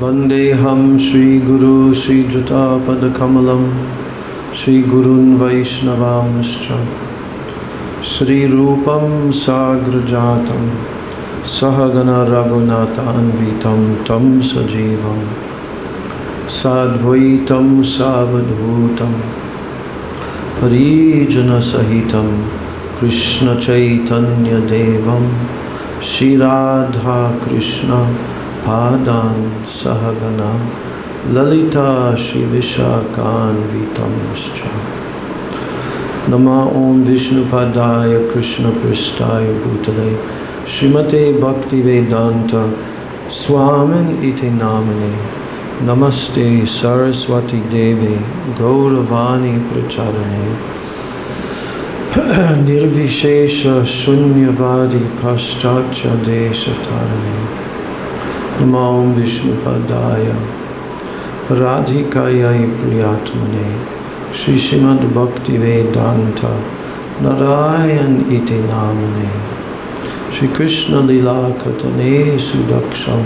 Vandeham Shri Guru Shri Juta Padakamalam Shri Gurun Vaishnavamscha Shri Rupam Sagrajatam Sahagana Raghunathan Vitam Tam Sajivam Sadvaitam Savadhutam Parijana Sahitam Krishna Chaitanya Devam Shri Radha Krishna Padan Sahagana Lalita Shri Vishakan Vitamscha Nama Om Vishnu Padaya Krishna Pristaya Bhutale Srimate Bhakti Vedanta Swamin Iti Namane Namaste Saraswati Devi Gauravani Pracharane Nirvishesha Shunyavadi Paschatya Deshatarane Namo Om Vishnu Padaya Radhikaya Priyatmane Shri Srimad Bhakti Vedanta Narayan Iti Namane Shri Krishna Lila Katane Sudaksham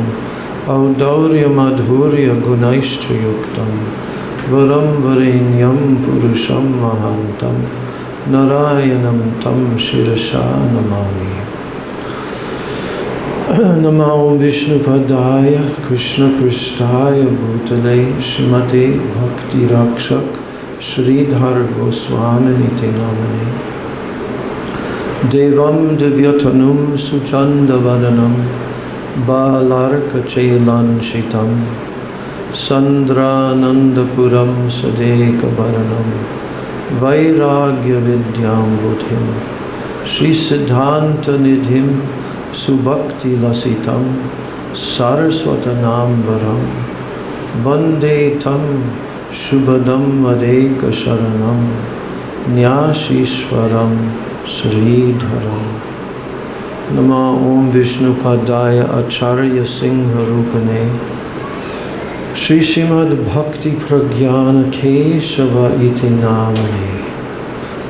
Audaurya Madhurya Gunaishcha Yuktam Varam Varenyam Purusham Mahantam Narayanam Tam Shirasha Namami Namo Om Vishnu Padaya Krishna Prishtaya Bhutale Srimate Bhakti Rakshak Sridhar Goswami Niti Namane Devam Divyatanum Suchanda Vadanam Balarka Chailan Shitam Sandra Nandapuram Sadeka Varanam Vairagya Vidyam Buddhim Shri Siddhanta Nidhim Subhakti Lasitam Saraswatanam Varam Bande Tam Shubhadam Adeka Sharanam Nyashishwaram Sridharam Nama Om Vishnu Padaya Acharya Singha Rupane Shri Srimad Bhakti Pragyana Keshava Iti Namane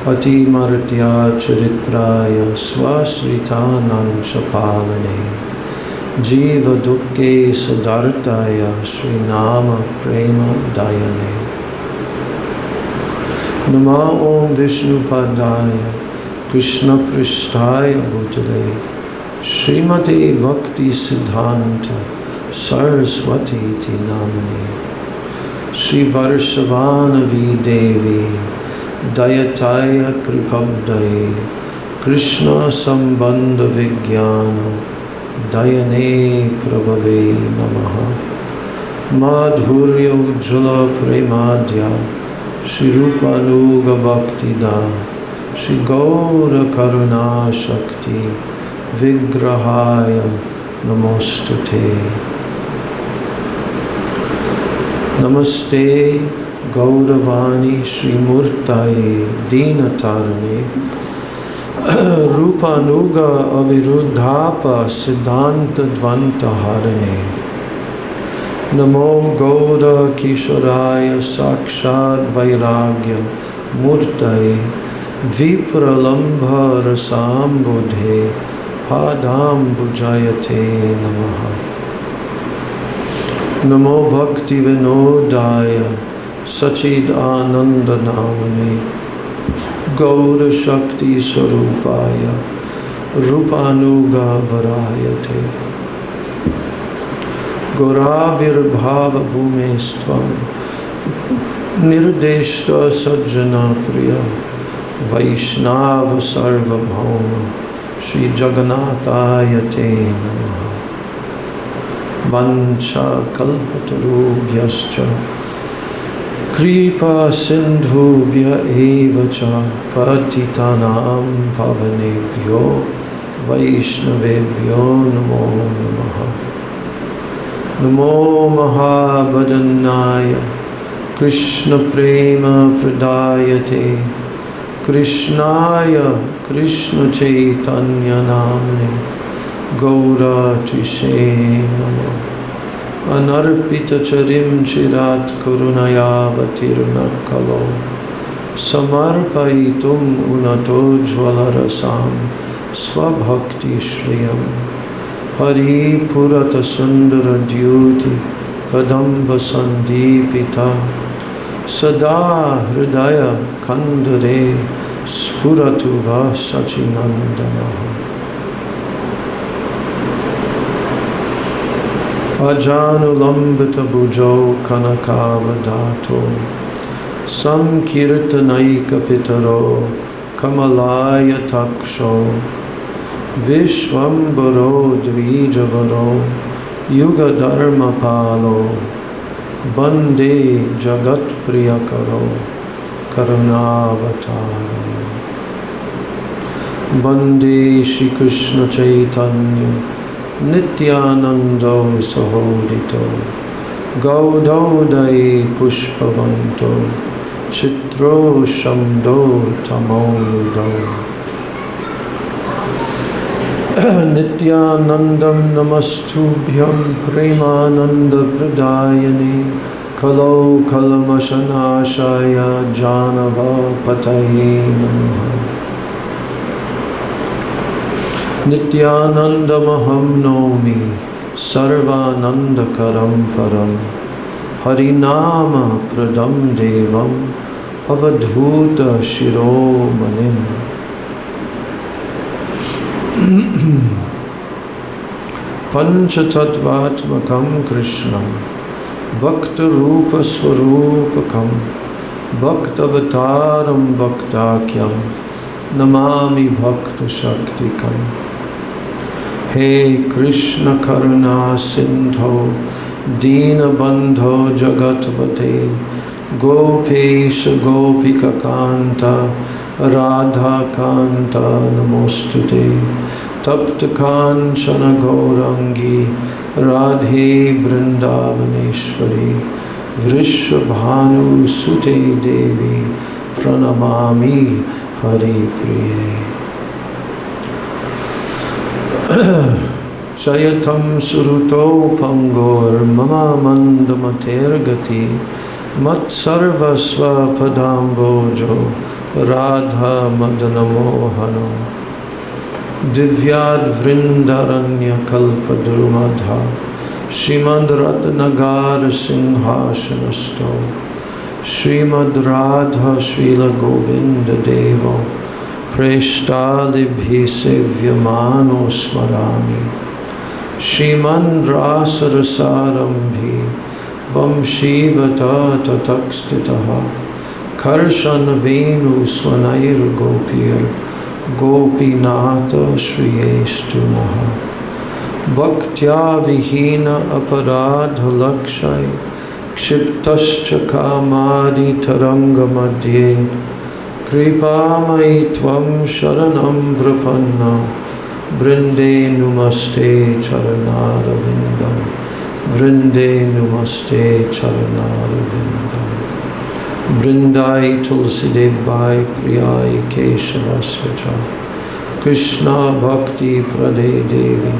Ati Maratya Charitraya Swasritanam Shapalane Jiva Dukke Sadartaya Sri Nama Prema Dayane Nama Om Vishnu Padaya Krishna Prishtaya Bhutale Srimate Bhakti Siddhanta Saraswati Iti Namane Shri Varshavanavi Devi Dayataya Kripabdaye Krishna Sambandha Vijnana Dayane Prabhave Namaha Madhurya Ujjala Premadhya Shri Rupanuga Bhaktida Shri Gaura Karuna Shakti Vigrahaya Namostate Namaste Gauravani Shri Murtaye Dinatarane Rupanuga Aviruddhapa Siddhanta Dvanta Harane Namo Gaura Kishoraya Sakshad Vairagya Murtaye Vipralambha Rasam Bodhe Padam Bujayate Namaha Namo Bhakti Vinodaya Sachid Ananda Namane Gaura Shakti Sarupaya Rupanuga Varayate Gauravir Bhava Bhumestvam Nirdeshta Sajjana Priya Vaishnava Sarvabhauma Shri Jagannataya Te Namaha Vancha Kalpatarubhyascha Kripa Sindhubhya Evacha Patitanam Pavanebhyo Vaishnavebhyo Namo Namaha Namo Mahabhadanaya Krishna Prema Pradayate Krishnaya Krishna Chaitanya Namane Gaura Tishe Namo Anarpita Charim Chirat Kurunaya Vatirna Kalo Samarpaitum Unatojvalarasam Swabhakti Shriyam Hari Purata Sundara Dyuti Kadamba Sandipita Sada Hridaya Kandare Spuratu Vasachinandana Ajanulambita Bujo Kanakavadato Sankirtanaika Pitaro Kamalaya Taksho Vishwambaro Dvijavaro Yuga Dharma Palo Bande Jagat Priyakaro Karunavataro Bande Shri Krishna Chaitanya Nityanando Sahodito Gaudodai Pushpavanto Chitro Shamdo Tamodo Nityanandam Namastubhyam Premananda Pradayani Kalo Kalamashanashaya Janava Pataye Namaha Nityanandamaham Nomi Sarvananda Karam Param Harinama Pradam Devam Avadhuta Shiromanim Panchatattvatmakam Krishnam Bhakta Rupa Swarupakam Bhaktavataram Bhaktakyam Namami Bhakta Shaktikam He Krishna Karuna Sindho Dina Bandho Jagatpate Gopesha Gopika Kanta Radha Kanta Namostute Tapta Kanchana Gaurangi Radhe Vrindavaneshwari Vrishabhanu Sute Devi Pranamami Hari Priye Shayatam Suruto Pangor Mama Mandamatergati Mat Sarvasva Padambojo Radha Madana Mohano Divyad Vrindaranya Kalpadrumadha Shrimad Ratnagar Singhashanasto Shrimad Radha Srila Govinda Devo Preshtalibhi Sevyamano Smarami Shriman Rasarasarambhi Vamshivata Tatakstitaha Karshan Venu Swanair Gopir Gopinata Shriyestunaha Bhaktya Vihina Aparadha Lakshay Kshiptascha Kamadi Taranga Madhye Kripamai Tvam Sharanam Prapanna Brinde Numaste Charanaravindam Brinde Numaste Charanaravindam Brindai Tulsi Debai Priyai Keshavasvacha Krishna Bhakti Prade Devi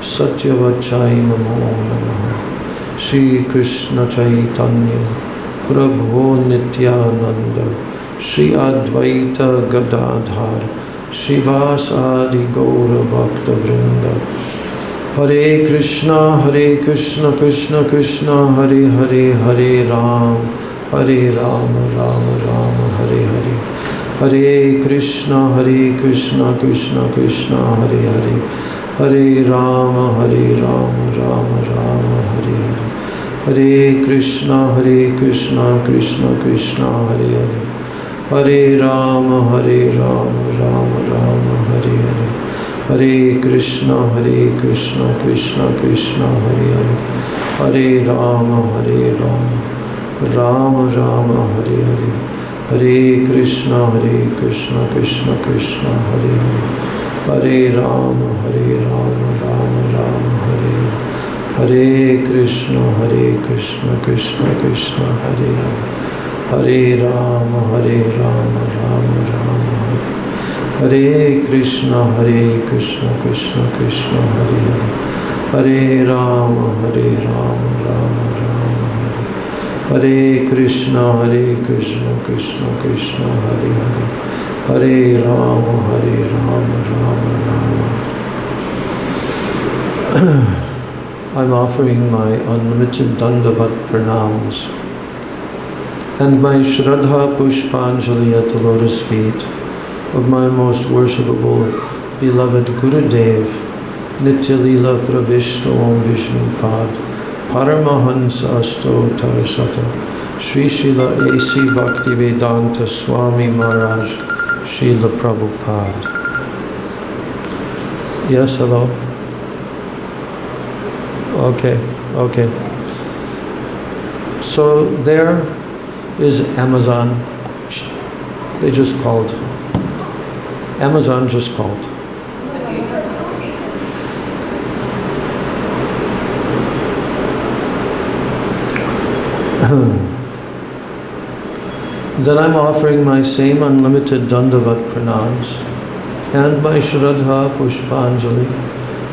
Satyavachai Namo Namaha Shri Krishna Chaitanya Prabhu Nityananda Shri Advaita Gadadhar Shivasadi Gaura Bhakta Vrinda Hare Krishna Krishna Krishna Hare Hare Hare Ram Hare Rama Rama Rama Hare Hare Hare Krishna Krishna Krishna Hare Hare Hare Rama Rama Rama Hare Hare Hare Krishna Krishna Krishna Hare Hare Hare Rama Rama Rama Hare Hare Hare Krishna Krishna Krishna Hare Hare Hare Rama Rama Rama Hare Hare Hare Krishna Krishna Krishna Hare Hare Hare Rama Rama Rama Hare Hare Hare Krishna Krishna Krishna Hare Hare Hare Rama Rama Rama Hare Krishna Krishna Krishna Hare Hare Hare Rama Rama Rama Hare Krishna Krishna Krishna Hare Hare Hare Rama Rama Rama I'm offering my unlimited Dandavat pranams and my Shraddha Pushpanjali at the lotus feet of my most worshipable, beloved Gurudev, Nityalila Pravishta Om Vishnu Pad, Paramahansa Asto Tarasata, Sri Srila A.C. Bhaktivedanta Swami Maharaj, Srila Prabhupada. Yes, hello? Okay. So there is Amazon. They just called. Amazon just called. Then I'm offering my same unlimited Dandavat pranams and my Shraddha Pushpanjali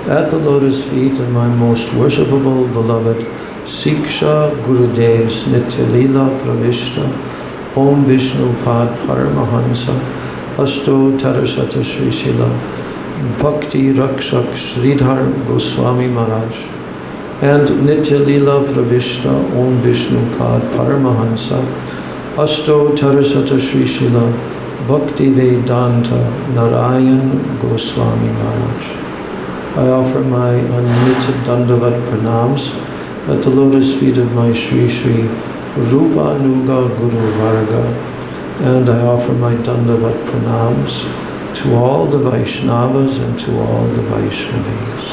at the lotus feet of my most worshipable, beloved Siksha Gurudev's Nityalila Pravishta Om Vishnu Pad Paramahansa Asto Tarasata Sri Srila Bhakti Rakshak Sridhar Goswami Maharaj and Nityalila Pravishta Om Vishnu Pad Paramahansa Asto Tarasata Sri Srila Bhakti Vedanta Narayan Goswami Maharaj. I offer my unlimited Dandavat pranams at the lotus feet of my Sri Sri Rupa Nuga Guru Varga, and I offer my Dandavat pranams to all the Vaishnavas and to all the Vaishnavis.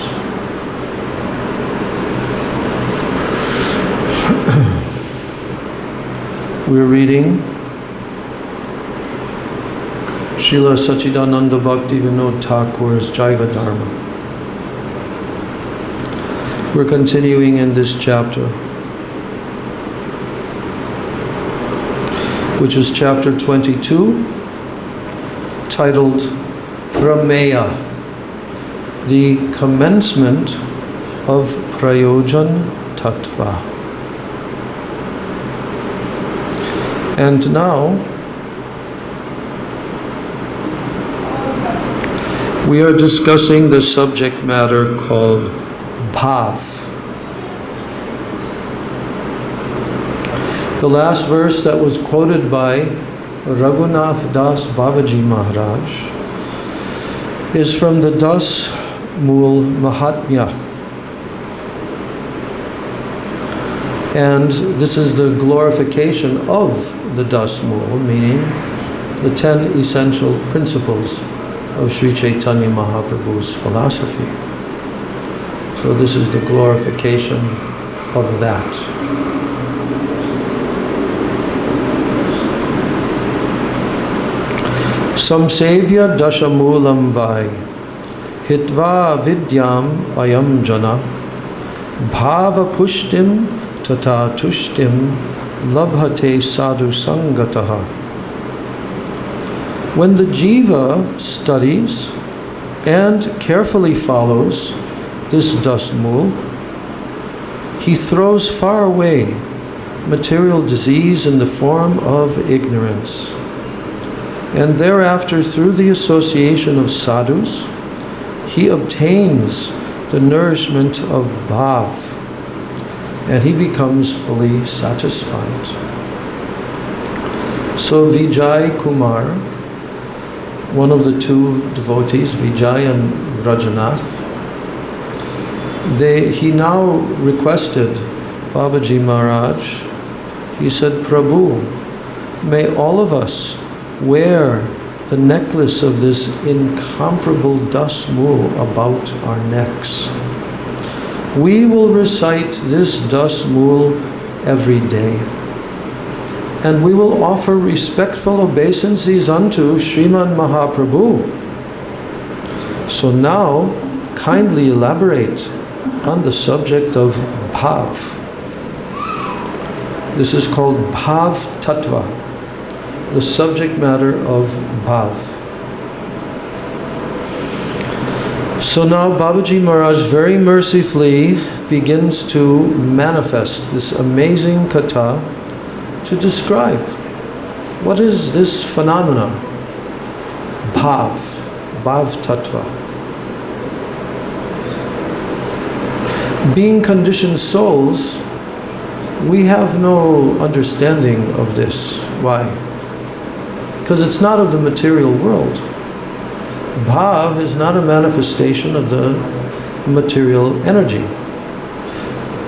We're reading Srila Sachidananda Bhakti Vinod Thakur's Jaiva Dharma. We're continuing in this chapter, which is chapter 22, titled Prameya, the commencement of Prayojan Tattva. And now, we are discussing the subject matter called Bhav. The last verse that was quoted by Raghunath Das Babaji Maharaj is from the Das Mool Mahatmya. And this is the glorification of the Das Mool, meaning the 10 essential principles of Sri Chaitanya Mahaprabhu's philosophy. So this is the glorification of that. Samsevya dashamulam vai hitva vidyam ayam jana bhava pushtim tata tushtim labhate sadhu sangataha. When the jiva studies and carefully follows this Das Mool, he throws far away material disease in the form of ignorance. And thereafter, through the association of sadhus, he obtains the nourishment of bhav, and he becomes fully satisfied. So Vijay Kumar, one of the two devotees, Vijay and Rajanath, he now requested Babaji Maharaj, he said, Prabhu, may all of us wear the necklace of this incomparable Das Mool about our necks. We will recite this Das Mool every day, and we will offer respectful obeisances unto Sriman Mahaprabhu. So now, kindly elaborate on the subject of Bhav. This is called Bhav Tattva, the subject matter of Bhav. So now Babaji Maharaj very mercifully begins to manifest this amazing katha to describe what is this phenomena, Bhav Tattva. Being conditioned souls, we have no understanding of this. Why? Because it's not of the material world. Bhav is not a manifestation of the material energy.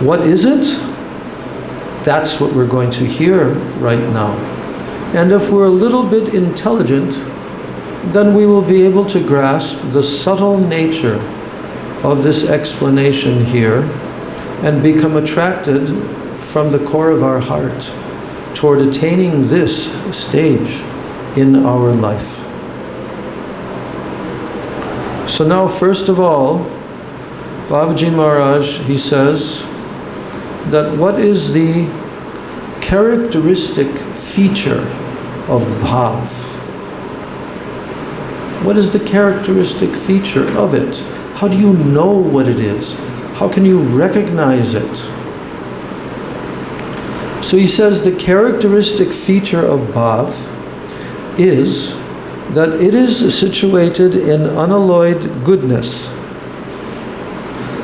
What is it? That's what we're going to hear right now. And if we're a little bit intelligent, then we will be able to grasp the subtle nature of this explanation here and become attracted from the core of our heart toward attaining this stage in our life. So now, first of all, Babaji Maharaj, he says that what is the characteristic feature of bhav? What is the characteristic feature of it? How do you know what it is? How can you recognize it? So he says the characteristic feature of bhav is that it is situated in unalloyed goodness.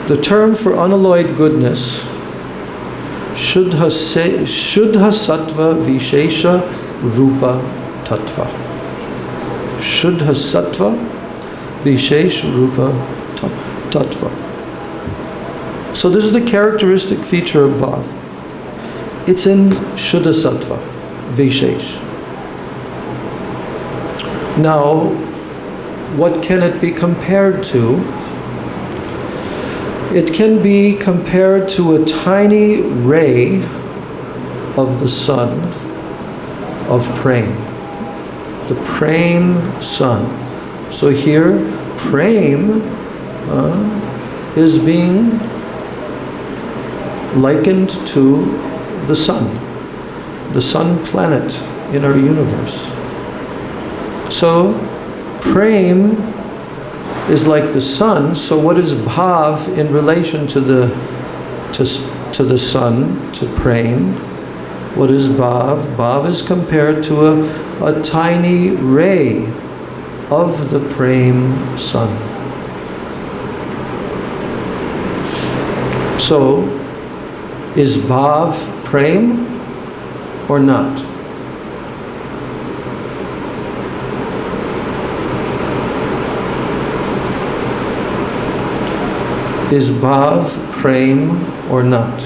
The term for unalloyed goodness, Shuddha Sattva Vishesha Rupa Tattva. Shuddha Sattva Vishesh Rupa Tattva. So this is the characteristic feature of bhav. It's in Shuddha Sattva Vishesh. Now, what can it be compared to? It can be compared to a tiny ray of the sun of Prem. The Prem sun. So here, Prem is being likened to the sun planet in our universe. So, Prem is like the sun. So what is bhav in relation to the sun, to Prem? What is bhav? Bhav is compared to a tiny ray of the Prem sun. So, is bhav Prem or not? Is bhav Prem or not?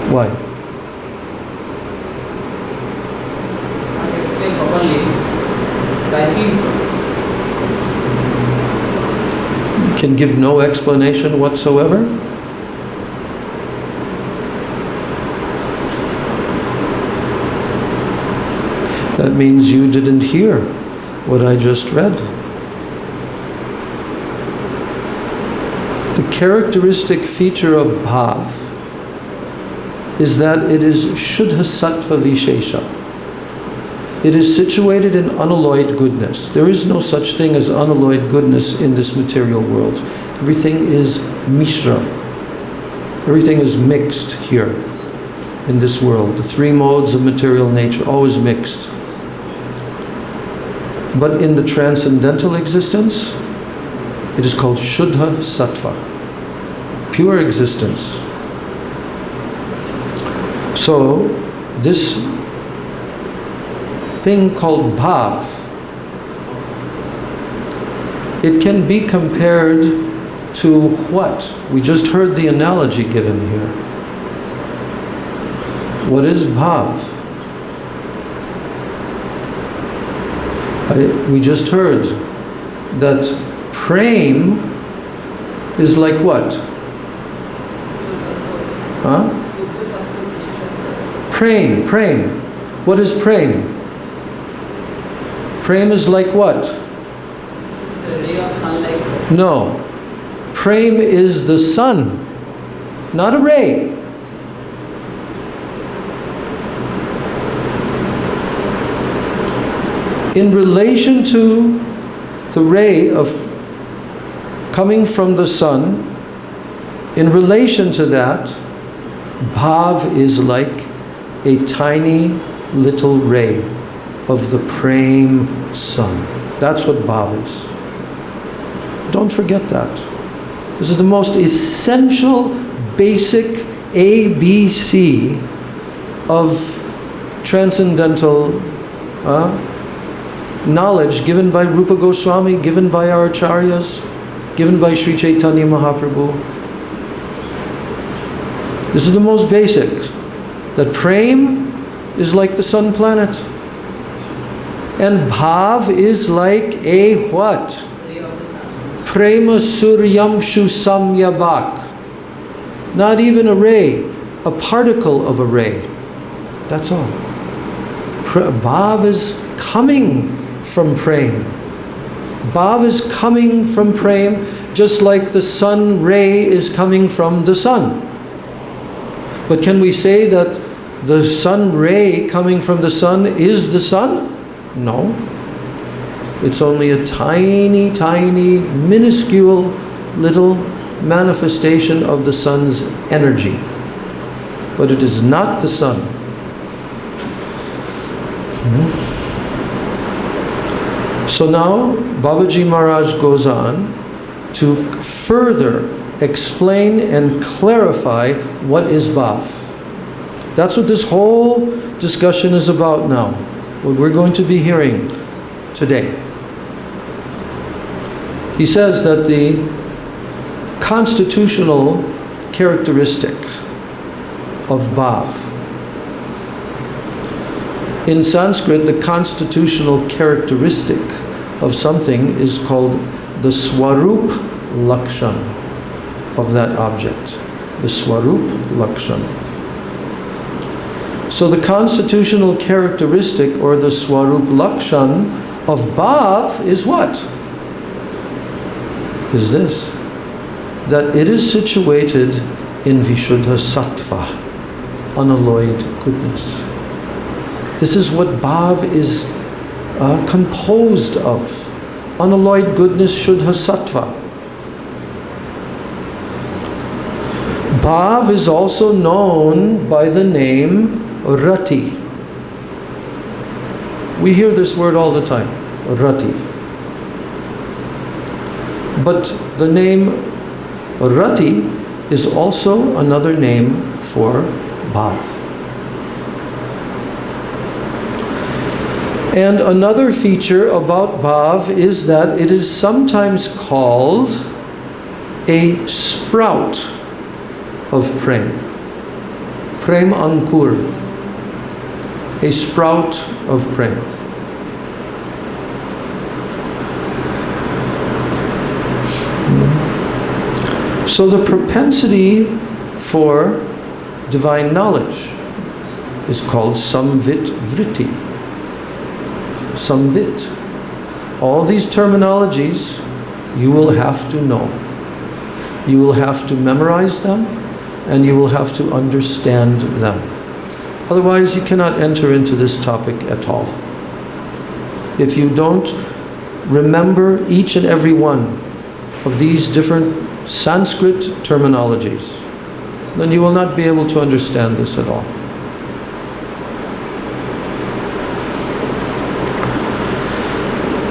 Why? I explain properly. I feel so. Can give no explanation whatsoever? That means you didn't hear what I just read. The characteristic feature of bhav is that it is Shuddha Sattva Vishesha. It is situated in unalloyed goodness. There is no such thing as unalloyed goodness in this material world. Everything is mishra. Everything is mixed here in this world. The three modes of material nature, always mixed. But in the transcendental existence, it is called Shuddha Sattva, pure existence. So, this thing called bhav, it can be compared to what? We just heard the analogy given here. What is bhav? We just heard that Prem is like what? Huh? Prem. What is Prem? Prem is like what? It's a ray of sunlight. No. Prem is the sun, not a ray. In relation to the ray of coming from the sun, in relation to that, bhav is like a tiny little ray of the Prem sun. That's what bhav is. Don't forget that. This is the most essential, basic ABC of transcendental knowledge given by Rupa Goswami, given by our acharyas, given by Sri Chaitanya Mahaprabhu. This is the most basic, that prem is like the sun planet. And bhav is like a what? Prema suryam samyabak. Not even a ray, a particle of a ray. That's all. Bhav is coming from prem. Bhav is coming from prem, just like the sun ray is coming from the sun. But can we say that the sun ray coming from the sun is the sun? No. It's only a tiny, tiny, minuscule little manifestation of the sun's energy. But it is not the sun. So now Babaji Maharaj goes on to further explain and clarify what is bhav. That's what this whole discussion is about now. What we're going to be hearing today. He says that the constitutional characteristic of bhav. In Sanskrit, the constitutional characteristic of something is called the swarup lakshan of that object. The swarup lakshan. So the constitutional characteristic or the swarup lakshan of bhav is what? Is this. That it is situated in Vishuddha Sattva, unalloyed goodness. This is what bhav is composed of. Unalloyed goodness, Shuddha Sattva. Bhav is also known by the name Rati. We hear this word all the time, Rati. But the name Rati is also another name for bhav. And another feature about bhav is that it is sometimes called a sprout of prem. Prem ankur. A sprout of prem. So the propensity for divine knowledge is called samvit vritti. Samvit. All these terminologies you will have to know. You will have to memorize them and you will have to understand them. Otherwise you cannot enter into this topic at all. If you don't remember each and every one of these different Sanskrit terminologies, then you will not be able to understand this at all.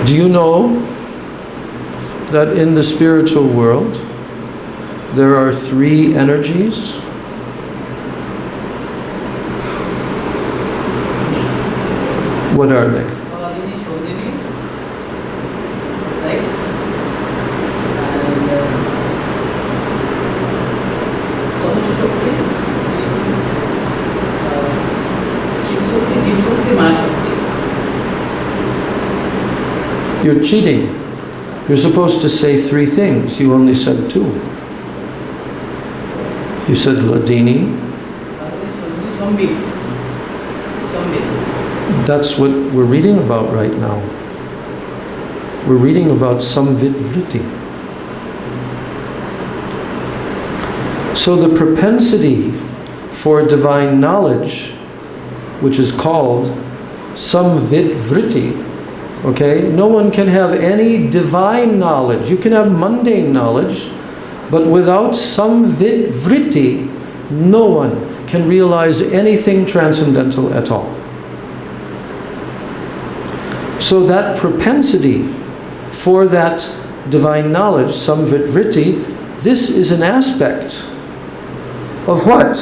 Do you know that in the spiritual world there are three energies? What are they? You're cheating. You're supposed to say three things. You only said two. You said Ladini. That's what we're reading about right now. We're reading about samvit vritti. So the propensity for divine knowledge, which is called samvit vritti, okay? No one can have any divine knowledge. You can have mundane knowledge, but without samvit vritti, no one can realize anything transcendental at all. So that propensity for that divine knowledge, samvit vritti, This is an aspect of what?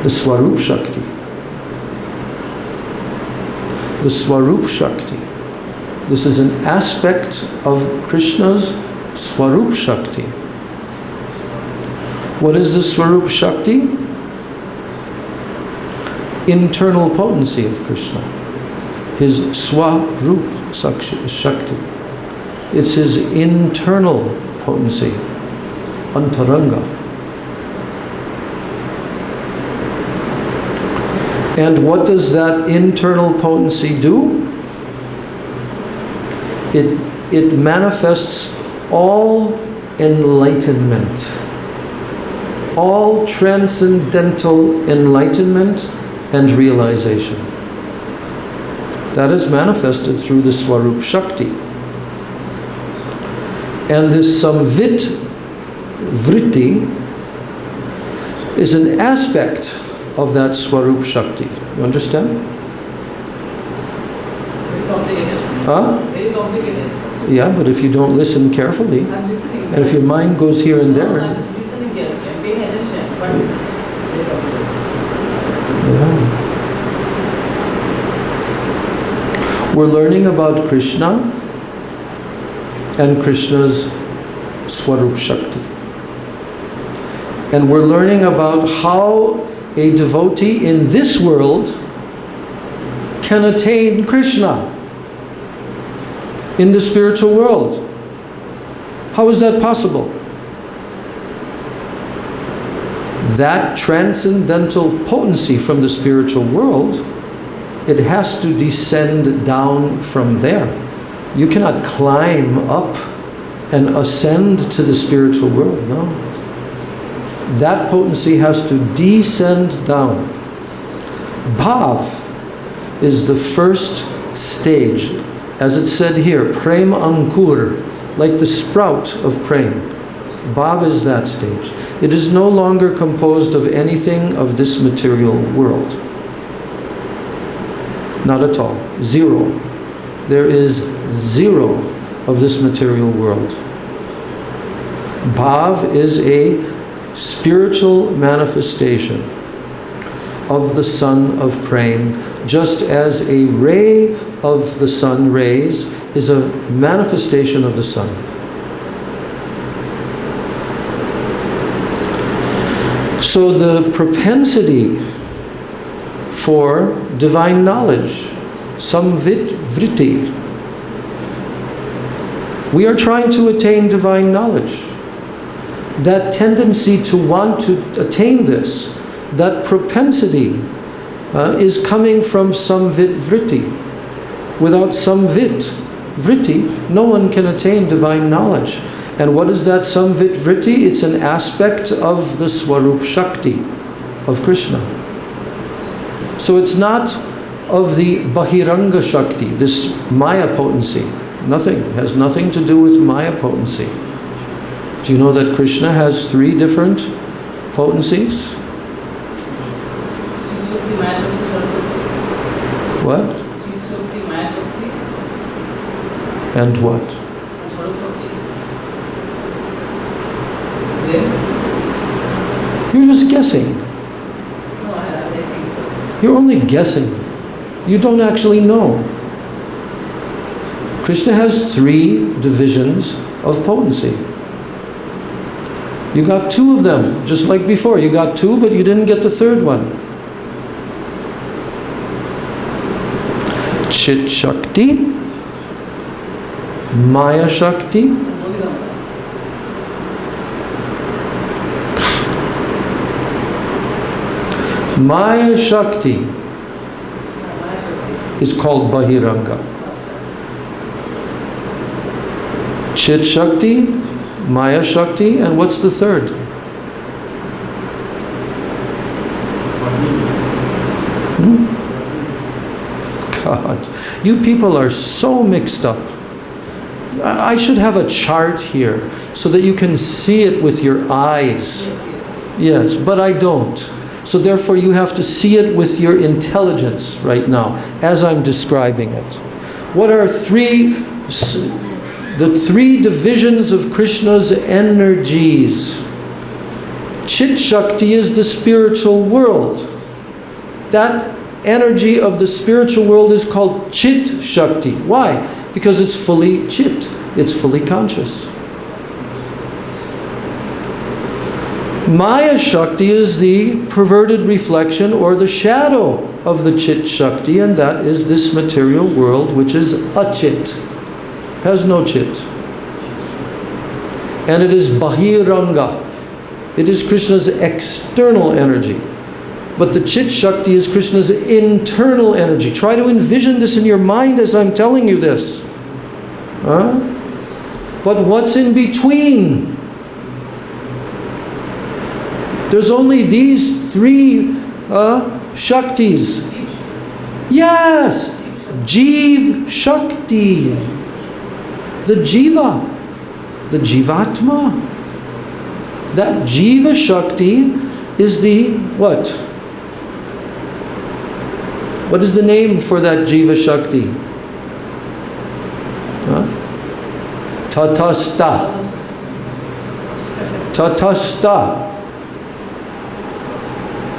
The Swarup Shakti. The Swarup Shakti. This is an aspect of Krishna's Swarup Shakti. What is the Swarup Shakti? Internal potency of Krishna. His Swarup Shakti. It's his internal potency. Antaranga. And what does that internal potency do? It manifests all enlightenment. All transcendental enlightenment and realization. That is manifested through the Swarup Shakti. And this Samvit Vritti is an aspect of that Swarup Shakti. You understand? Very complicated. Huh? Very complicated. Yeah, but if you don't listen carefully, I'm listening. and if your mind goes here and No, I'm there, just listening here. I'm paying attention. But very complicated. yeah. We're learning about Krishna and Krishna's Swarup Shakti. And we're learning about how a devotee in this world can attain Krishna in the spiritual world. How is that possible? That transcendental potency from the spiritual world, it has to descend down from there. You cannot climb up and ascend to the spiritual world, no. That potency has to descend down. Bhav is the first stage. As it said here, Prem Ankur, like the sprout of Prem. Bhav is that stage. It is no longer composed of anything of this material world. Not at all. Zero. There is zero of this material world. Bhav is a spiritual manifestation of the sun of Prem, just as a ray of the sun rays is a manifestation of the sun. So the propensity for divine knowledge, samvit vritti, we are trying to attain divine knowledge. That tendency to want to attain this, that propensity is coming from samvit vritti. Without samvit vritti, no one can attain divine knowledge. And what is that samvit vritti? It's an aspect of the Swarup Shakti of Krishna. So it's not of the Bahiranga Shakti, this Maya potency. Nothing, has nothing to do with Maya potency. Do you know that Krishna has 3 different potencies? What? And what? You're just guessing. You're only guessing. You don't actually know. Krishna has 3 divisions of potency. You got 2 of them, just like before. You got 2, but you didn't get the 3rd one. Chit Shakti, Maya Shakti, Maya Shakti is called Bahiranga. Chit Shakti, Maya Shakti, and what's the 3rd? God, you people are so mixed up. I should have a chart here so that you can see it with your eyes. Yes, but I don't. So therefore you have to see it with your intelligence right now as I'm describing it. What are 3 the three divisions of Krishna's energies. Chit Shakti is the spiritual world. That energy of the spiritual world is called Chit Shakti. Why? Because it's fully Chit. It's fully conscious. Maya Shakti is the perverted reflection or the shadow of the Chit Shakti, and that is this material world, which is achit, has no chit. And it is Bahiranga. It is Krishna's external energy. But the Chit Shakti is Krishna's internal energy. Try to envision this in your mind as I'm telling you this. Huh? But what's in between? There's only these three Shaktis. Yes! Jiv Shakti. The Jiva. The Jivatma. That Jiva Shakti is the what? What is the name for that Jiva Shakti? Huh? Tatasta. Tatasta.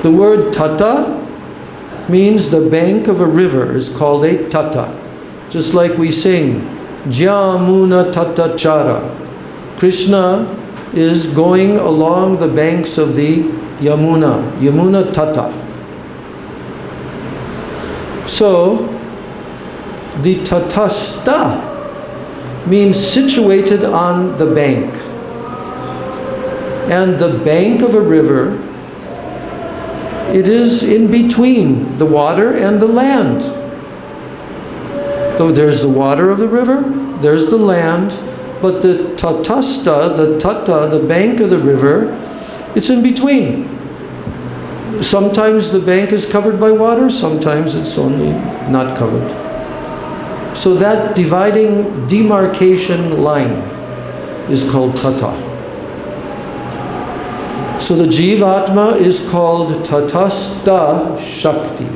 The word tata means the bank of a river is called a tata. Just like we sing, Jamuna Tata Chara. Krishna is going along the banks of the Yamuna, Yamuna Tata. So, the tatasta means situated on the bank. And the bank of a river, it is in between the water and the land. Though there's the water of the river, there's the land, but the tatasta, the tata, the bank of the river, it's in between. Sometimes the bank is covered by water, sometimes it's only not covered. So that dividing demarcation line is called tata. So the Jivatma is called Tatasta Shakti.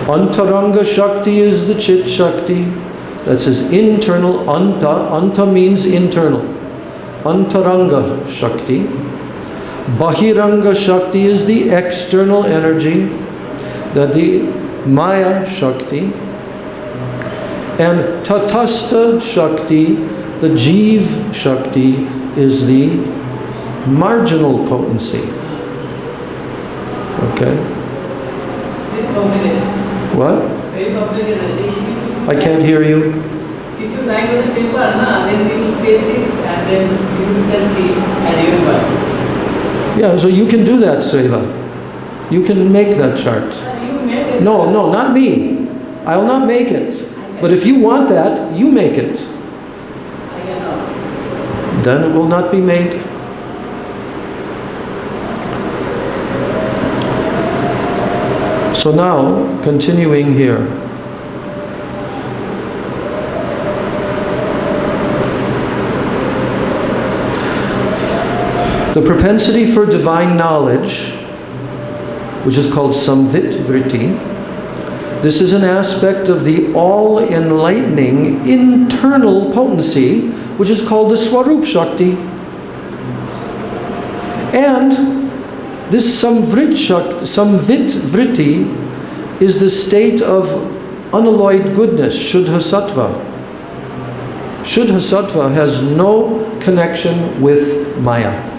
Antaranga Shakti is the Chit Shakti. That's his internal Anta. Anta means internal. Antaranga Shakti. Bahiranga Shakti is the external energy. That the Maya Shakti. And Tatasta Shakti, the Jiv Shakti, is the marginal potency. Okay? What? I can't hear you. If you write on the paper, then you will paste it and then you can see and you will. Yeah, so you can do that, Seva. You can make that chart. You make it. No, not me. I'll not make it. But if you want that, you make it. I cannot. Then it will not be made. So now, continuing here. The propensity for divine knowledge, which is called samvit vritti, this is an aspect of the all-enlightening internal potency, which is called the Swarup Shakti. And this samvit vritti is the state of unalloyed goodness, Shuddha Sattva. Shuddha Sattva has no connection with Maya.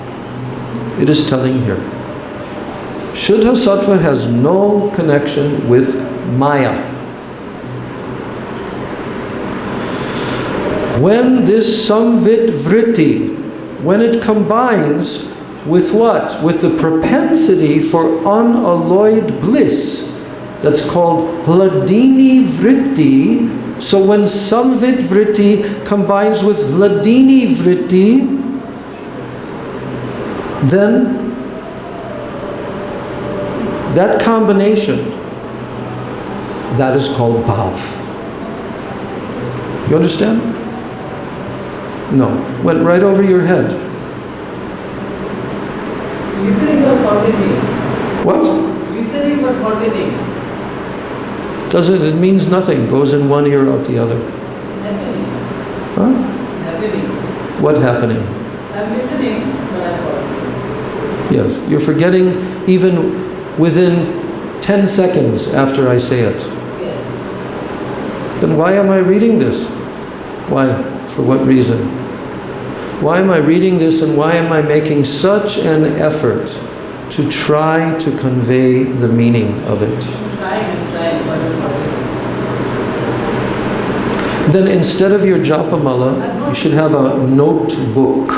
It is telling here. Shuddha Sattva has no connection with Maya. When this samvit vritti, when it combines with what? With the propensity for unalloyed bliss, that's called hladini vritti. So when samvit vritti combines with hladini vritti, then that combination, that is called bhav. You understand? No. Went right over your head. Listening but forgetting. What? Listening but forgetting. It means nothing. Goes in one ear, out the other. Huh? It's happening. What happening? I'm listening, but I'm forgetting. Yes, you're forgetting even within 10 seconds after I say it. Yes. Then why am I reading this? Why? For what reason? Why am I reading this, and why am I making such an effort to try to convey the meaning of it? I'm trying, but I'm forgetting. Then instead of your japamala, you should have a notebook.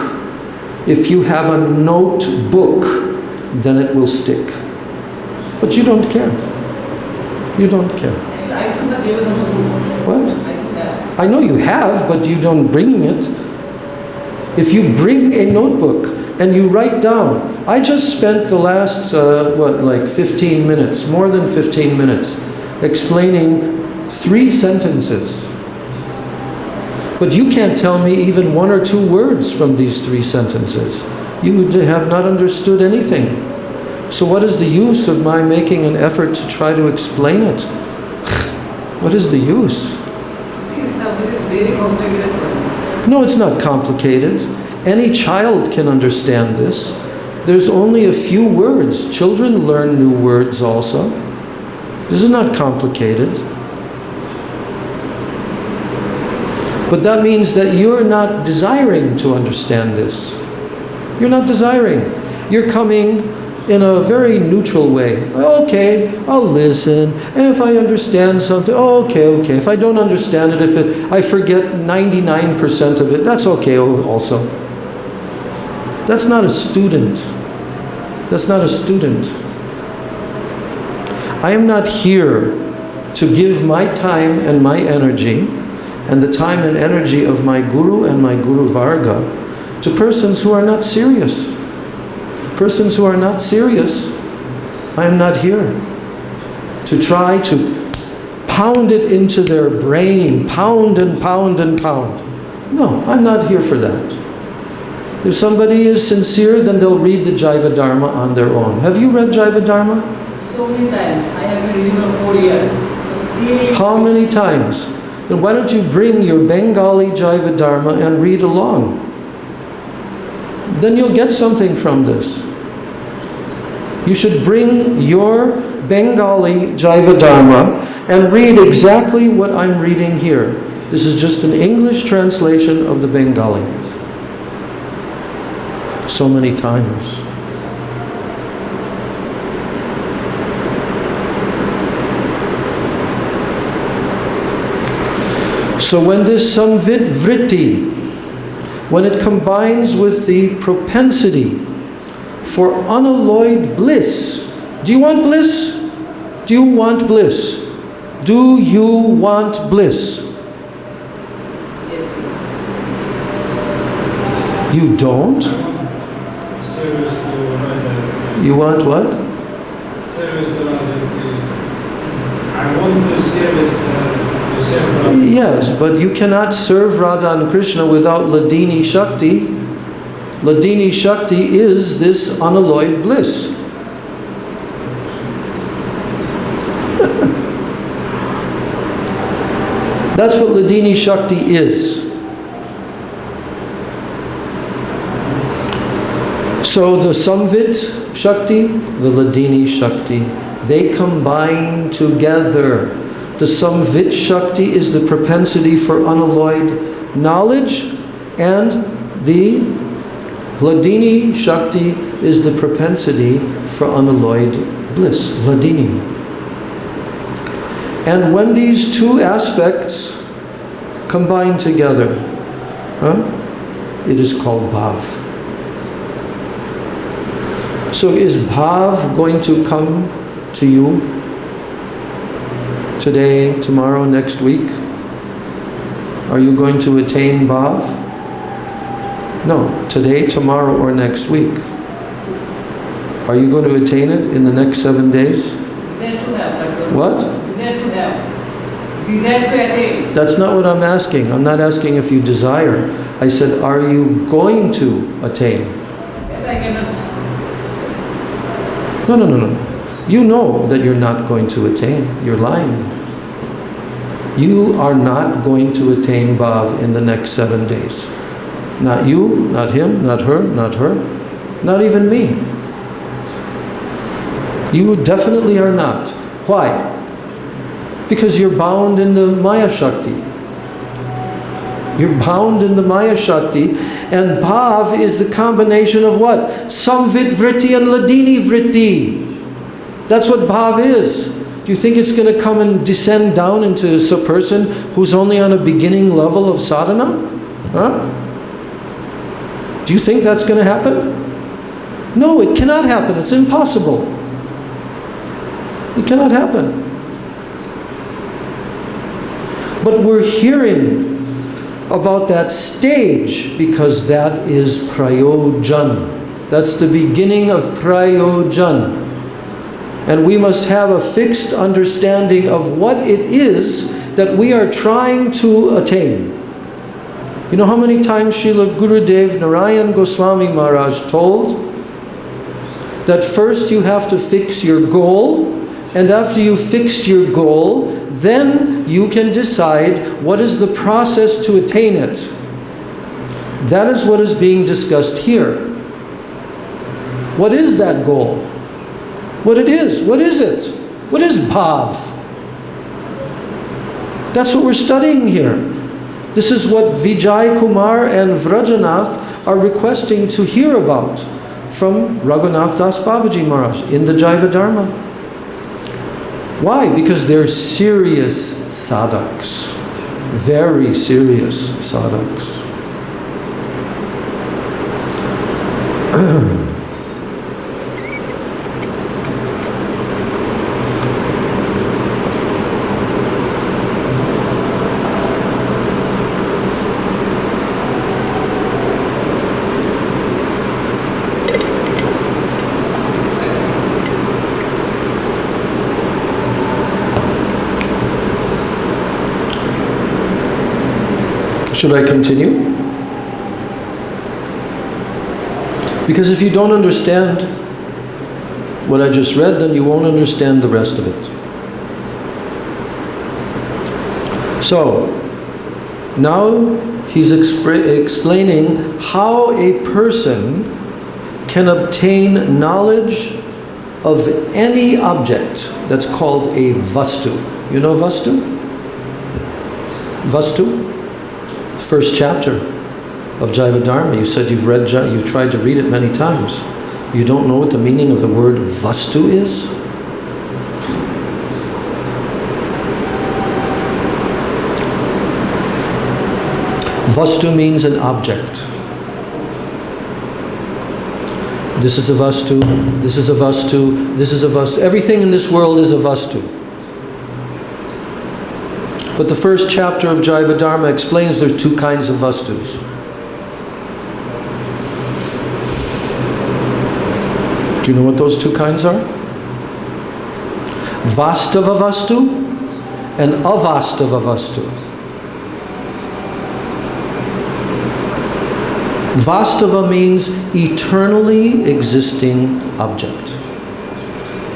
If you have a notebook, then it will stick. But you don't care. You don't care. Actually, I took the Jaiva Dharma. What? I took that. I know you have, but you don't bring it. If you bring a notebook and you write down, I just spent the last, 15 minutes, more than 15 minutes, explaining 3 sentences. But you can't tell me even 1 or 2 words from these 3 sentences. You have not understood anything. So what is the use of my making an effort to try to explain it? What is the use? This is very complicated. No, it's not complicated. Any child can understand this. There's only a few words. Children learn new words also. This is not complicated. But that means that you're not desiring to understand this. You're not desiring. You're coming in a very neutral way. Okay, I'll listen. And if I understand something, okay. If I don't understand it, I forget 99% of it, that's okay also. That's not a student. That's not a student. I am not here to give my time and my energy and the time and energy of my Guru and my Guru Varga to persons who are not serious. Persons who are not serious, I am not here to try to pound it into their brain, pound and pound and pound. No, I'm not here for that. If somebody is sincere, then they'll read the Jaiva Dharma on their own. Have you read Jaiva Dharma? So many times. I have been reading for 4 years. Still. How many times? Then why don't you bring your Bengali Jaiva Dharma and read along? Then you'll get something from this. You should bring your Bengali Jaiva Dharma and read exactly what I'm reading here. This is just an English translation of the Bengali. So many times. So when this samvit vritti, when it combines with the propensity for unalloyed bliss. Do you want bliss? Do you want bliss? Do you want bliss? Yes. You don't? You want what? I want to service Yes, but you cannot serve Radha and Krishna without Ladini Shakti. Ladini Shakti is this unalloyed bliss. That's what Ladini Shakti is. So the Samvit Shakti, the Ladini Shakti, they combine together. The Samvit Shakti is the propensity for unalloyed knowledge, and the Ladini Shakti is the propensity for unalloyed bliss, Ladini. And when these two aspects combine together, it is called Bhav. So is Bhav going to come to you today, tomorrow, next week? Are you going to attain Bhav? No, today, tomorrow, or next week. Are you going to attain it in the next 7 days? Desire to have. What? Desire to have. Desire to attain. That's not what I'm asking. I'm not asking if you desire. I said, are you going to attain? That I cannot. No. You know that you're not going to attain. You're lying. You are not going to attain bhav in the next 7 days. Not you, not him, not her, not even me. You definitely are not. Why? Because you're bound in the Maya Shakti. You're bound in the Maya Shakti, and bhav is the combination of what? Samvit vritti and ladini vritti. That's what bhav is. Do you think it's going to come and descend down into a person who's only on a beginning level of sadhana? Huh? Do you think that's going to happen? No, it cannot happen. It's impossible. It cannot happen. But we're hearing about that stage because that is prayojan. That's the beginning of prayojan. And we must have a fixed understanding of what it is that we are trying to attain. You know how many times Srila Gurudev Narayan Goswami Maharaj told that first you have to fix your goal, and after you've fixed your goal, then you can decide what is the process to attain it. That is what is being discussed here. What is that goal? What it is? What is it? What is bhav? That's what we're studying here. This is what Vijay Kumar and Vrajanath are requesting to hear about from Raghunath Das Babaji Maharaj in the Jaiva Dharma. Why? Because they're serious sadhaks. Very serious sadhaks. Should I continue? Because if you don't understand what I just read, then you won't understand the rest of it. So, now he's explaining how a person can obtain knowledge of any object that's called a vastu. You know vastu? Vastu? First chapter of Jaiva Dharma. You said you've tried to read it many times. You don't know what the meaning of the word vastu is? Vastu means an object. This is a vastu, this is a vastu, this is a vastu. Everything in this world is a vastu. But the first chapter of Jaiva Dharma explains there's two kinds of vastus. Do you know what those two kinds are? Vastava vastu and avastava vastu. Vastava means eternally existing object.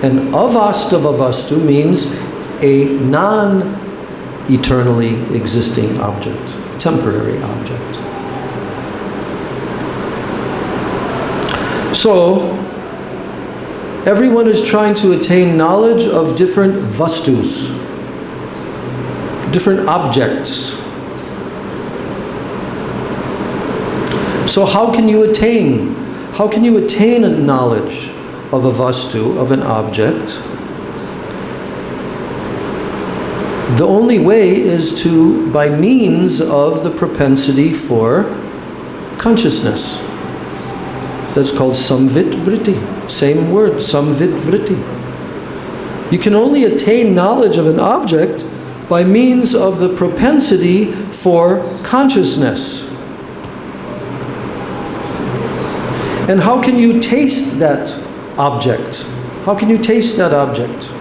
And avastava vastu means a non-eternally existing object, temporary object. So, everyone is trying to attain knowledge of different vastus, different objects. So how can you attain a knowledge of a vastu, of an object? The only way is by means of the propensity for consciousness. That's called samvit vritti. Same word, samvit vritti. You can only attain knowledge of an object by means of the propensity for consciousness. And how can you taste that object? How can you taste that object?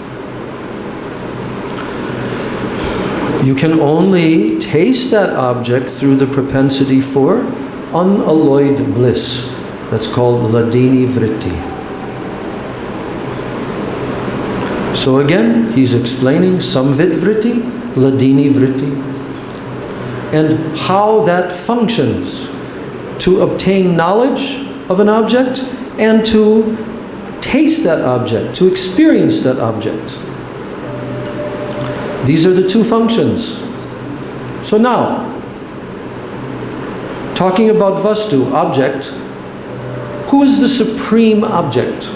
You can only taste that object through the propensity for unalloyed bliss. That's called ladini vritti. So again, he's explaining samvit vritti, Ladini Vritti, and how that functions to obtain knowledge of an object and to taste that object, to experience that object. These are the two functions. So now, talking about Vastu, object, who is the supreme object?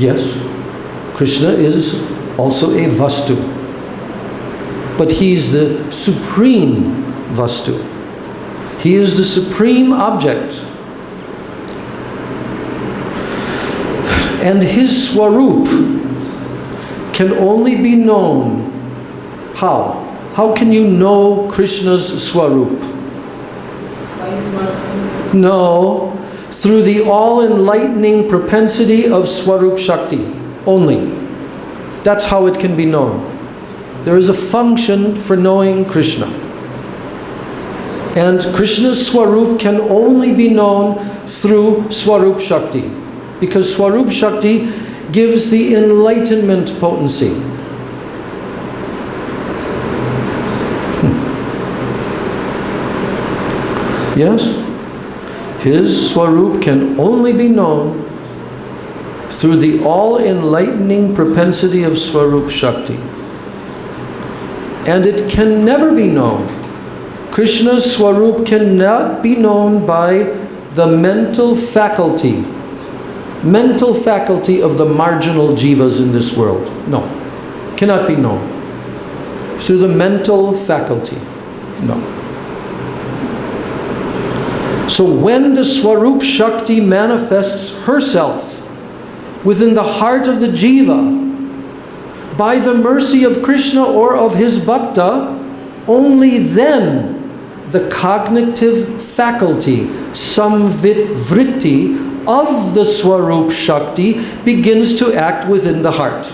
Yes, Krishna is also a Vastu, but he's the supreme Vastu. He is the supreme object. And his Swarup can only be known. How? How can you know Krishna's Swarup? By his mercy. No, through the all-enlightening propensity of Swarup Shakti only. That's how it can be known. There is a function for knowing Krishna. And Krishna's Swarup can only be known through Swarup Shakti, because Swarup Shakti gives the enlightenment potency. Yes? His Swarup can only be known through the all-enlightening propensity of Swarup Shakti. And it can never be known. Krishna's Swarup cannot be known by the mental faculty of the marginal jivas in this world. No, cannot be known. Through the mental faculty. No. So when the Swarup Shakti manifests herself within the heart of the jiva, by the mercy of Krishna or of his bhakta, only then the cognitive faculty, samvit vritti, of the Swarup Shakti begins to act within the heart.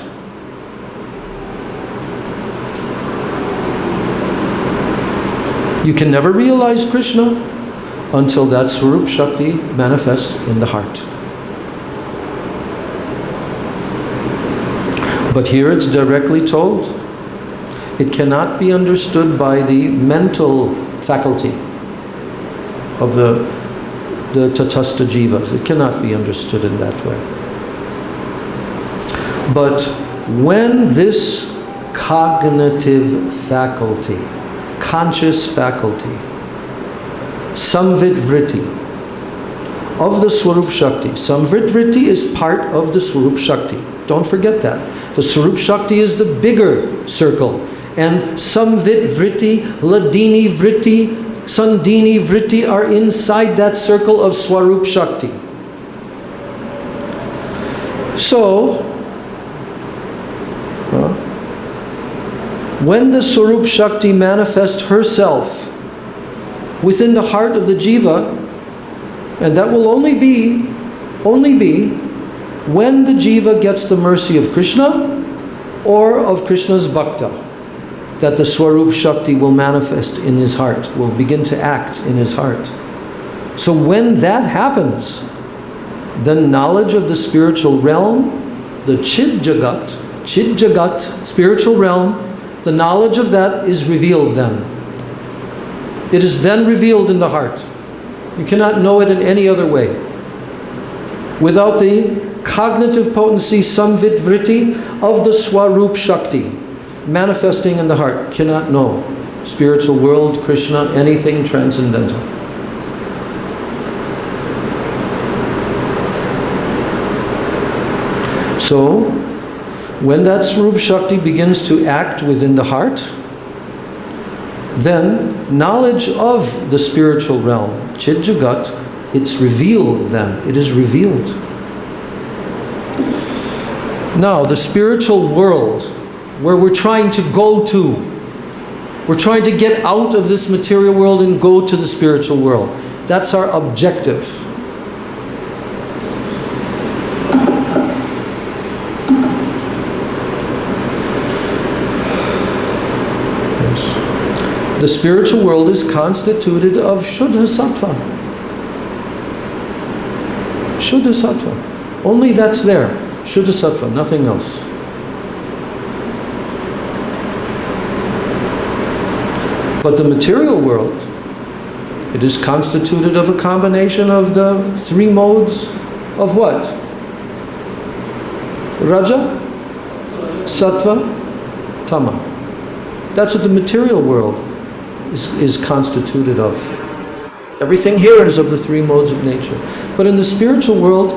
You can never realize Krishna until that Swarup Shakti manifests in the heart. But here it's directly told, it cannot be understood by the mental faculty of the tatastha jivas. It cannot be understood in that way. But when this cognitive faculty, conscious faculty, samvit vritti, of the Swarup Shakti. Samvit vritti is part of the Swarup Shakti. Don't forget that. The Swarup Shakti is the bigger circle. And samvit vritti, ladini vritti, sandini vritti are inside that circle of Swarup Shakti. So, when the Swarup Shakti manifests herself within the heart of the jiva, and that will only be when the jiva gets the mercy of Krishna or of Krishna's bhakta, that the Swarup Shakti will manifest in his heart, will begin to act in his heart. So when that happens, then knowledge of the spiritual realm, the Chid Jagat, spiritual realm, the knowledge of that is revealed then. It is then revealed in the heart. You cannot know it in any other way. Without the cognitive potency, samvit vritti, of the Swarup Shakti manifesting in the heart, cannot know spiritual world, Krishna, anything transcendental. So, when that Swarup Shakti begins to act within the heart, then knowledge of the spiritual realm, Chid Jagat, it's revealed then. It is revealed. Now, the spiritual world, where we're trying to go to, we're trying to get out of this material world and go to the spiritual world. That's our objective. The spiritual world is constituted of Shuddha Sattva. Shuddha Sattva. Only that's there. Shuddha Sattva, nothing else. But the material world, it is constituted of a combination of the three modes of what? Raja, Sattva, Tama. That's what the material world is constituted of. Everything here is of the three modes of nature. But in the spiritual world,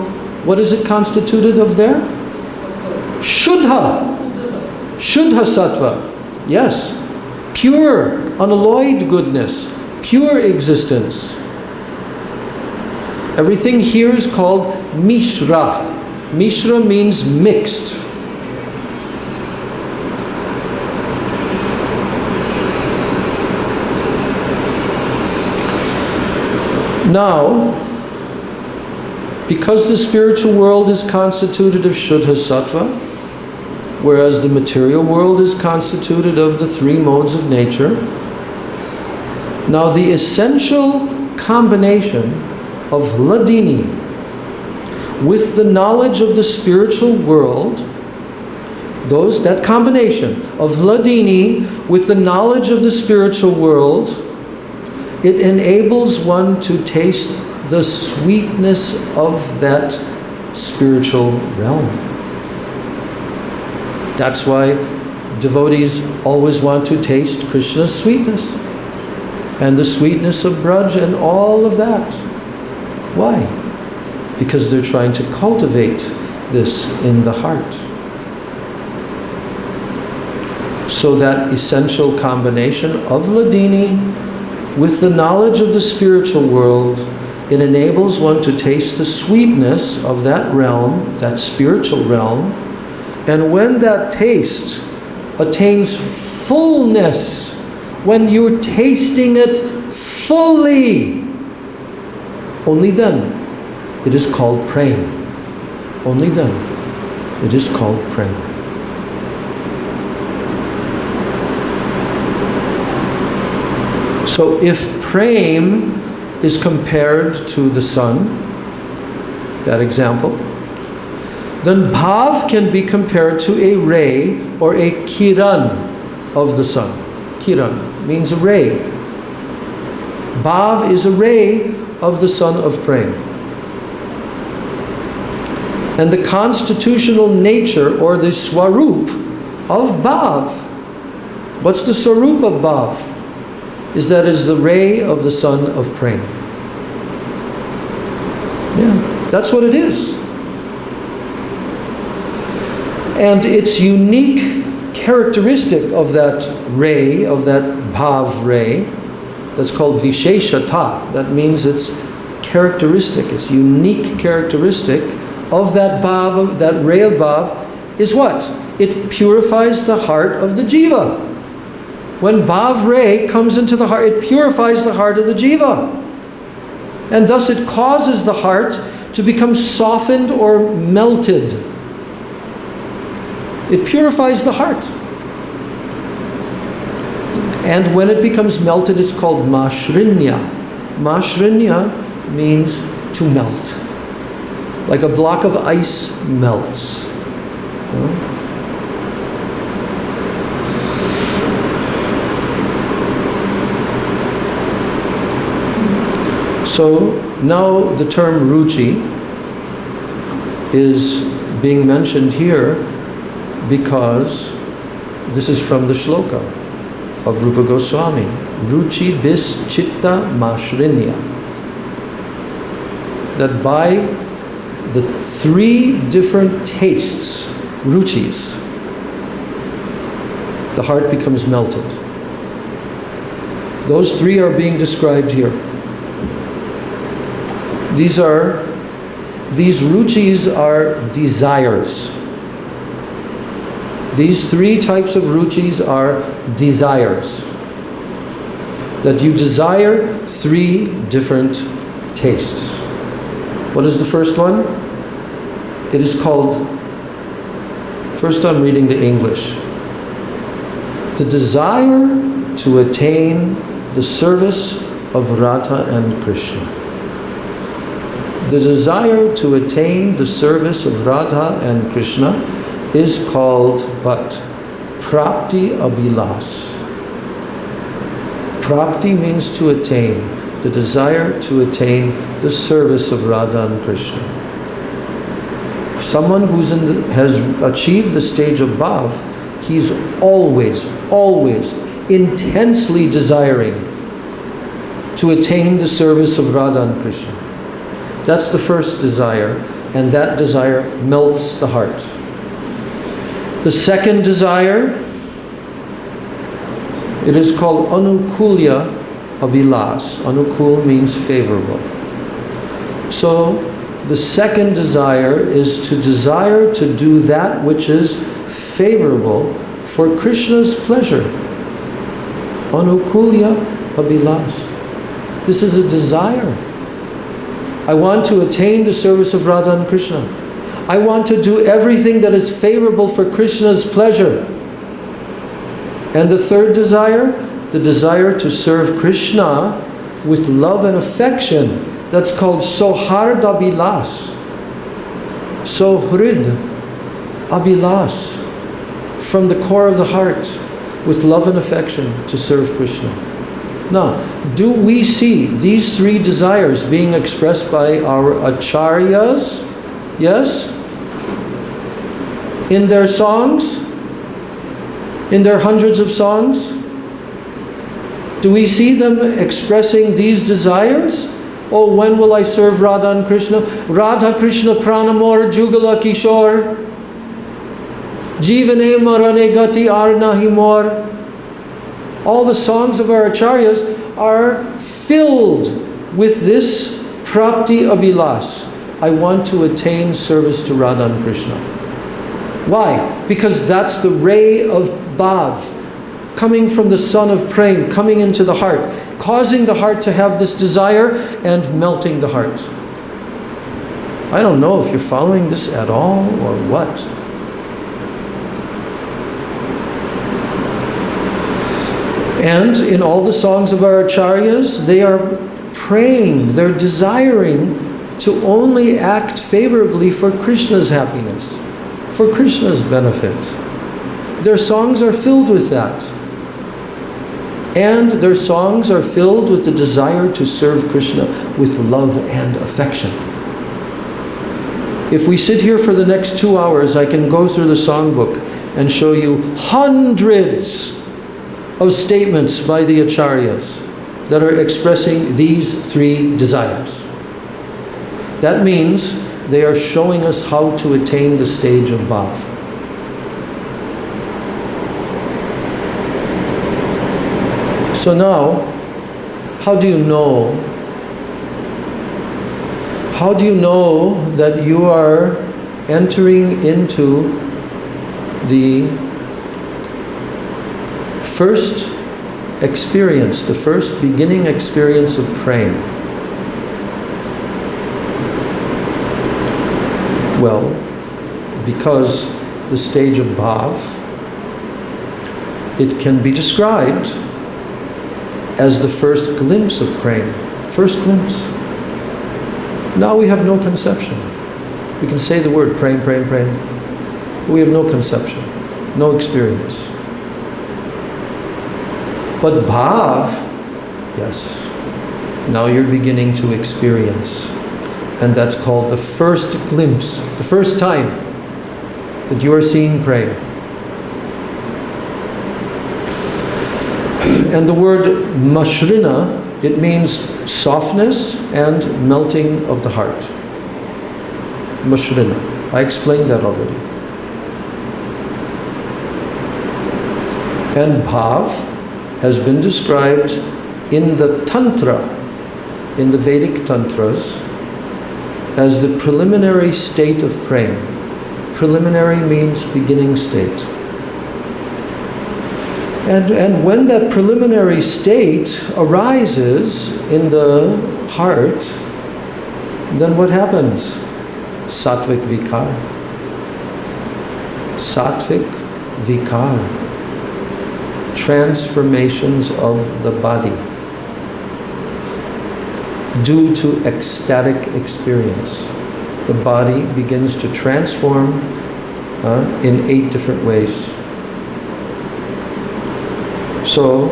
what is it constituted of there? Shuddha. Shuddha Sattva. Yes. Pure, unalloyed goodness. Pure existence. Everything here is called Mishra. Mishra means mixed. Now, because the spiritual world is constituted of Shuddha Sattva, whereas the material world is constituted of the three modes of nature, now the essential combination of Hladini with the knowledge of the spiritual world, that combination of Hladini with the knowledge of the spiritual world, it enables one to taste the sweetness of that spiritual realm. That's why devotees always want to taste Krishna's sweetness and the sweetness of Braj and all of that. Why? Because they're trying to cultivate this in the heart. So that essential combination of Hladini with the knowledge of the spiritual world, it enables one to taste the sweetness of that realm, that spiritual realm. And when that taste attains fullness, when you're tasting it fully, only then it is called prema. Only then it is called prema. So if prema is compared to the sun, that example, then bhav can be compared to a ray or a kiran of the sun. Kiran means a ray. Bhav is a ray of the sun of prema. And the constitutional nature or the swarup of bhav, what's the swarup of bhav? Is that it is the ray of the sun of prema. Yeah, that's what it is. And its unique characteristic of that ray, of that bhav ray, that's called visheshata. That means its characteristic, its unique characteristic of that bhav, that ray of bhav, is what? It purifies the heart of the jiva. When bhav ray comes into the heart, it purifies the heart of the jiva. And thus it causes the heart to become softened or melted. It purifies the heart. And when it becomes melted, it's called mashrinya. Mashrinya means to melt. Like a block of ice melts. So now the term ruchi is being mentioned here because this is from the shloka of Rupa Goswami. Ruchi bis chitta mashrinya. That by the three different tastes, ruchis, the heart becomes melted. Those three are being described here. These ruchis are desires. These three types of ruchis are desires. That you desire three different tastes. What is the first one? It is called, first I'm reading the English. The desire to attain the service of Radha and Krishna. The desire to attain the service of Radha and Krishna is called what? Prapti Abhilas. Prapti means to attain, the desire to attain the service of Radha and Krishna. Someone who's has achieved the stage of Bhav, he's always intensely desiring to attain the service of Radha and Krishna. That's the first desire, and that desire melts the heart. The second desire, it is called Anukulya Abhilas. Anukul means favorable. So the second desire is to desire to do that which is favorable for Krishna's pleasure. Anukulya Abhilas. This is a desire. I want to attain the service of Radha and Krishna. I want to do everything that is favorable for Krishna's pleasure. And the third desire, the desire to serve Krishna with love and affection. That's called Sohard Abhilas. Sohrid Abhilas. From the core of the heart, with love and affection to serve Krishna. Now, do we see these three desires being expressed by our acharyas? Yes? In their songs? In their hundreds of songs? Do we see them expressing these desires? Oh, when will I serve Radha and Krishna? Radha Krishna Pranamor Jugala Kishore. Jivane Marane Gati Arnahi Mor. All the songs of our acharyas are filled with this prapti abhilas. I want to attain service to Radha and Krishna. Why? Because that's the ray of bhav coming from the sun of prem, coming into the heart, causing the heart to have this desire and melting the heart. I don't know if you're following this at all or what. And in all the songs of our acharyas, they are praying, they're desiring to only act favorably for Krishna's happiness, for Krishna's benefit. Their songs are filled with that. And their songs are filled with the desire to serve Krishna with love and affection. If we sit here for the next 2 hours, I can go through the songbook and show you hundreds of statements by the acharyas that are expressing these three desires. That means they are showing us how to attain the stage of bhav. So now, how do you know? How do you know that you are entering into the first experience, the first beginning experience of prem? Well, because the stage of bhav, it can be described as the first glimpse of prem. First glimpse. Now we have no conception. We can say the word prem, prem, prem. We have no conception, no experience. But bhav, yes, now you're beginning to experience. And that's called the first glimpse, the first time that you are seeing prem. And the word mashrina, it means softness and melting of the heart. Mashrina. I explained that already. And bhav has been described in the Tantra, in the Vedic Tantras, as the preliminary state of prem. Preliminary means beginning state. And when that preliminary state arises in the heart, then what happens? Sattvic vikar. Sattvic vikar. Transformations of the body due to ecstatic experience. The body begins to transform in 8 different ways. So,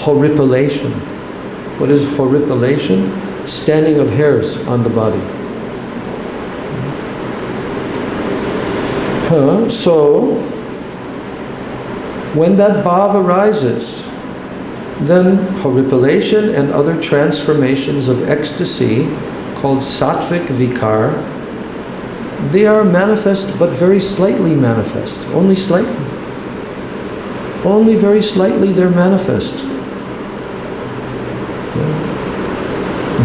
horripilation. What is horripilation? Standing of hairs on the body. So, when that bhav arises, then horripilation and other transformations of ecstasy, called sattvic vikar, they are manifest, but very slightly manifest. Only slightly. Only very slightly they're manifest.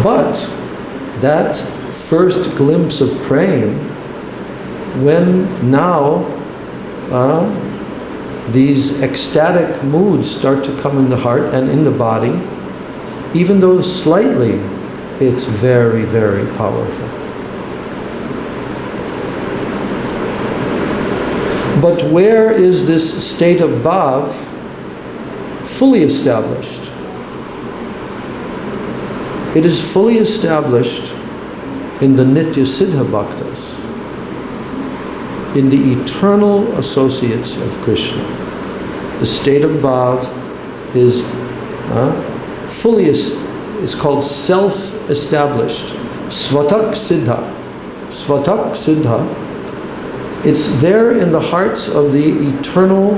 But that first glimpse of praying, when now these ecstatic moods start to come in the heart and in the body, even though slightly, it's very, very powerful. But where is this state of bhav fully established? It is fully established in the Nitya Siddha Bhaktas, in the eternal associates of Krishna. The state of bhav is fully, it's called self-established. Svatak Siddha. Svatak Siddha. It's there in the hearts of the eternal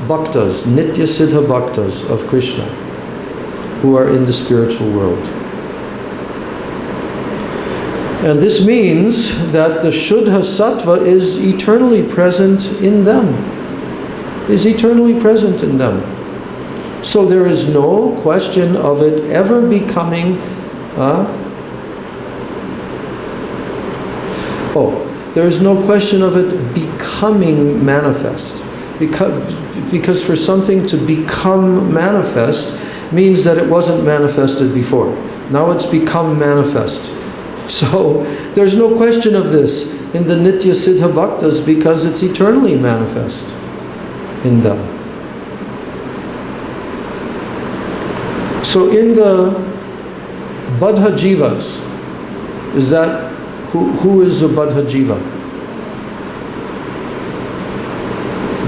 bhaktas, Nitya Siddha Bhaktas of Krishna, who are in the spiritual world. And this means that the Shuddha Sattva is eternally present in them. Is eternally present in them. So there is no question of it ever becoming there is no question of it becoming manifest. Because for something to become manifest means that it wasn't manifested before. Now it's become manifest. So there's no question of this in the Nitya Siddha Bhaktas because it's eternally manifest in them. So in the Baddha Jivas, is that who is a Baddha Jiva?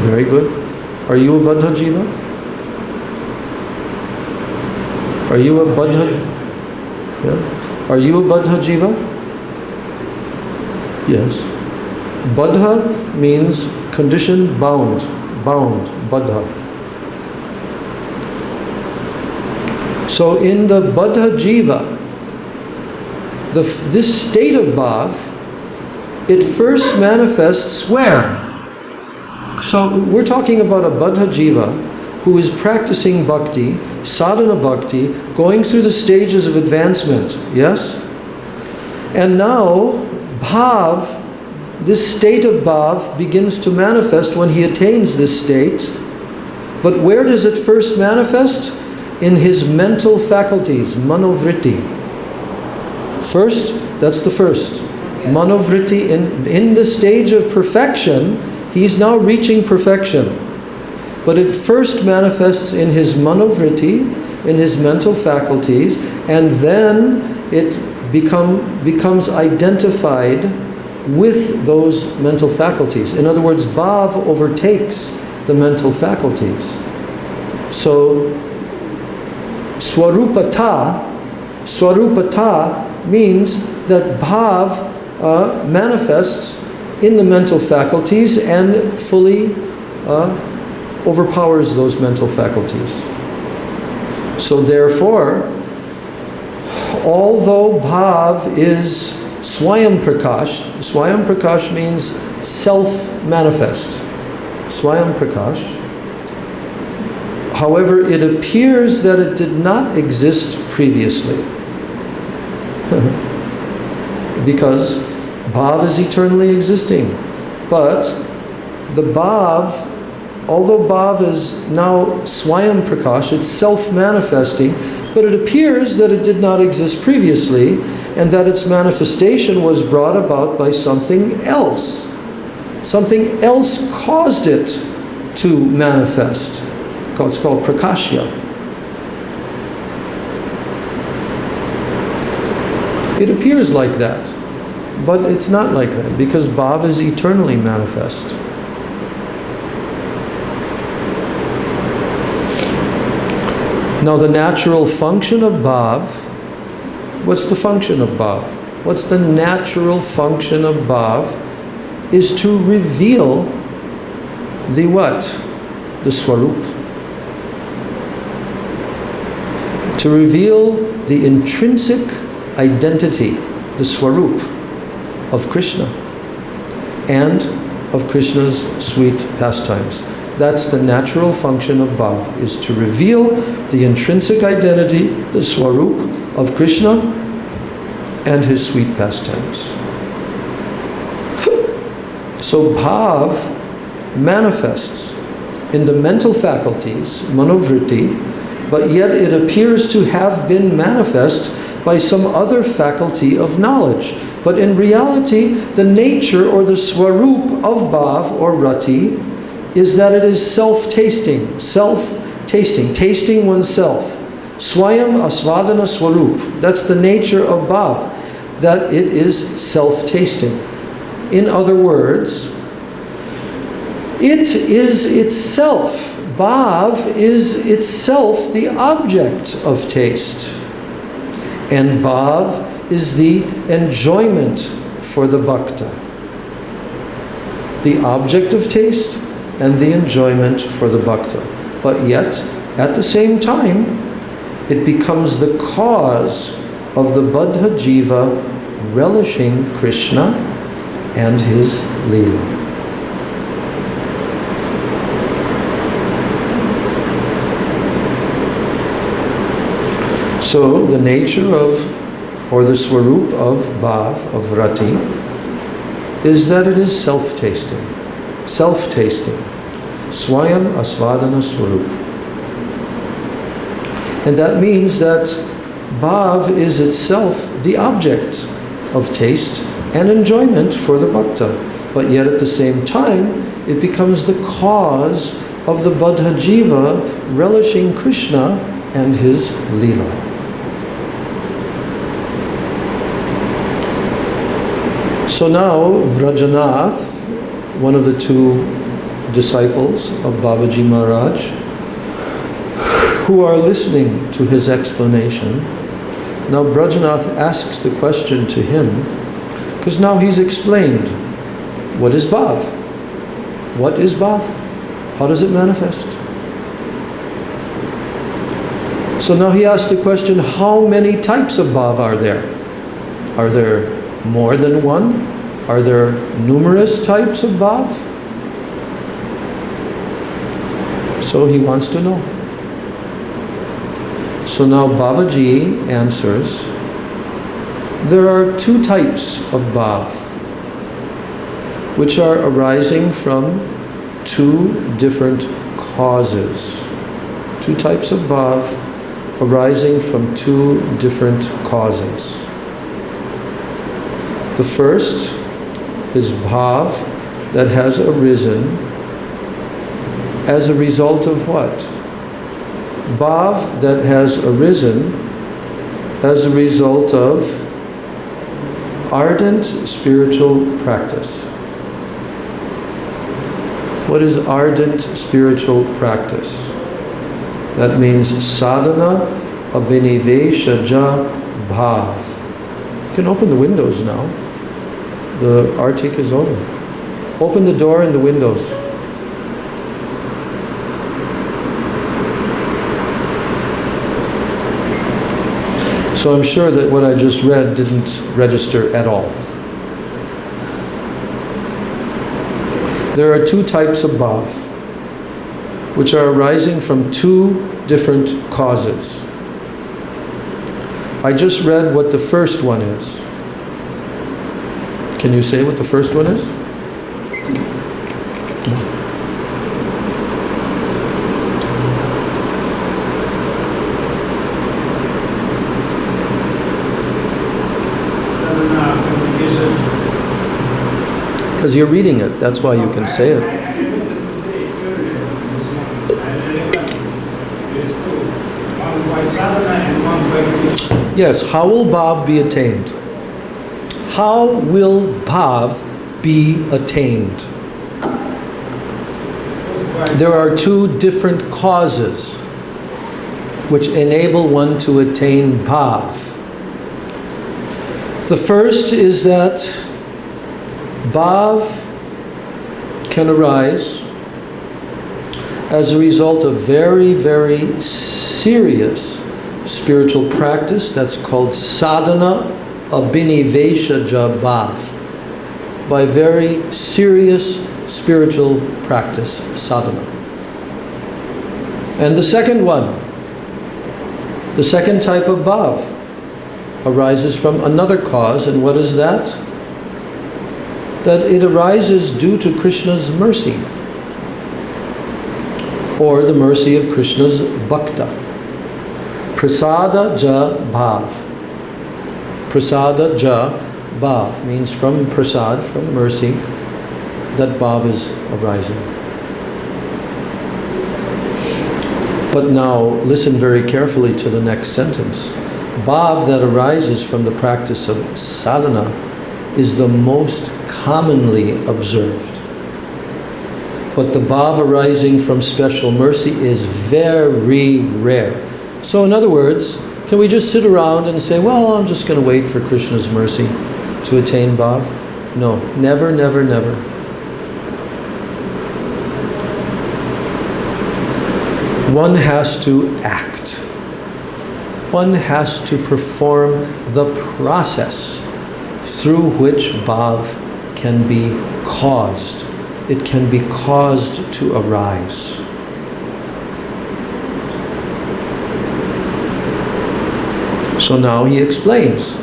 Very good. Are you a Baddha Jiva? Are you a Baddha? Yeah. Are you a Baddha Jiva? Yes. Baddha means conditioned, bound, Baddha. So in the Baddha Jiva, this state of bhav, it first manifests where? So we're talking about a Baddha Jiva who is practicing bhakti, sadhana bhakti, going through the stages of advancement, yes? And now bhav, this state of bhav begins to manifest when he attains this state. But where does it first manifest? In his mental faculties, manovritti. First, that's the first. Manovritti, in the stage of perfection, he's now reaching perfection. But it first manifests in his manovritti, in his mental faculties, and then it becomes identified with those mental faculties. In other words, bhav overtakes the mental faculties. So, swarupata means that bhav manifests in the mental faculties and fully overpowers those mental faculties. So therefore, although bhav is swayam prakash means self-manifest. Swayam prakash. However, it appears that it did not exist previously. Because bhav is eternally existing. But the bhav, although bhav is now swayam prakash, it's self-manifesting, but it appears that it did not exist previously, and that its manifestation was brought about by something else. Something else caused it to manifest. It's called prakashya. It appears like that, but it's not like that, because bhav is eternally manifest. Now the natural function of bhav, what's the function of bhav? What's the natural function of bhav? Is to reveal the what? The swarup. To reveal the intrinsic identity, the swarup of Krishna and of Krishna's sweet pastimes. That's the natural function of bhav, is to reveal the intrinsic identity, the swarup of Krishna and his sweet pastimes. So bhav manifests in the mental faculties, manovritti, but yet it appears to have been manifest by some other faculty of knowledge. But in reality, the nature or the swarup of bhav or rati is that it is self-tasting, tasting oneself. Swayam asvadana swarup. That's the nature of bhav, that it is self-tasting. In other words, it is itself, bhav is itself the object of taste. And bhav is the enjoyment for the bhakta. The object of taste and the enjoyment for the bhakta. But yet, at the same time, it becomes the cause of the Baddha Jiva relishing Krishna and his Leela. So the nature of, or the swarup of bhav, of rati, is that it is self-tasting. Self-tasting. Swayam asvadana swarup. And that means that bhav is itself the object of taste and enjoyment for the bhakta. But yet at the same time, it becomes the cause of the Baddha Jiva relishing Krishna and his Leela. So now Vrajanath, one of the two disciples of Babaji Maharaj, who are listening to his explanation, now Vrajanath asks the question to him, because now he's explained, what is bhav? What is bhav? How does it manifest? So now he asks the question, how many types of bhav are there? Are there more than one? Are there numerous types of bhav? So he wants to know. So now Babaji answers, there are two types of bhav, which are arising from two different causes. Two types of bhav arising from two different causes. The first is bhav that has arisen as a result of what? Bhav that has arisen as a result of ardent spiritual practice. What is ardent spiritual practice? That means sadhana abhiniveshaja bhav. You can open the windows now. The artik is over. Open the door and the windows. So I'm sure that what I just read didn't register at all. There are two types of bhav, which are arising from two different causes. I just read what the first one is. Can you say what the first one is? Because you're reading it, that's why you can say it. Yes, how will bhav be attained? How will bhav be attained? There are two different causes. which enable one to attain bhav. The first is that bhav can arise as a result of very, very serious spiritual practice that's called sadhana abhiniveshaja bhav. By very serious spiritual practice, sadhana. And the second one, the second type of bhav, arises from another cause, and what is that? That it arises due to Krishna's mercy, or the mercy of Krishna's bhakta. Prasada ja bhav. Prasada ja bhav means from prasad, from mercy, that bhav is arising. But now listen very carefully to the next sentence. Bhav that arises from the practice of sadhana is the most commonly observed. But the bhav arising from special mercy is very rare. So in other words, can we just sit around and say, well, I'm just going to wait for Krishna's mercy to attain bhav? No, never, never, never. One has to act. One has to perform the process through which bhav can be caused. It can be caused to arise. So now he explains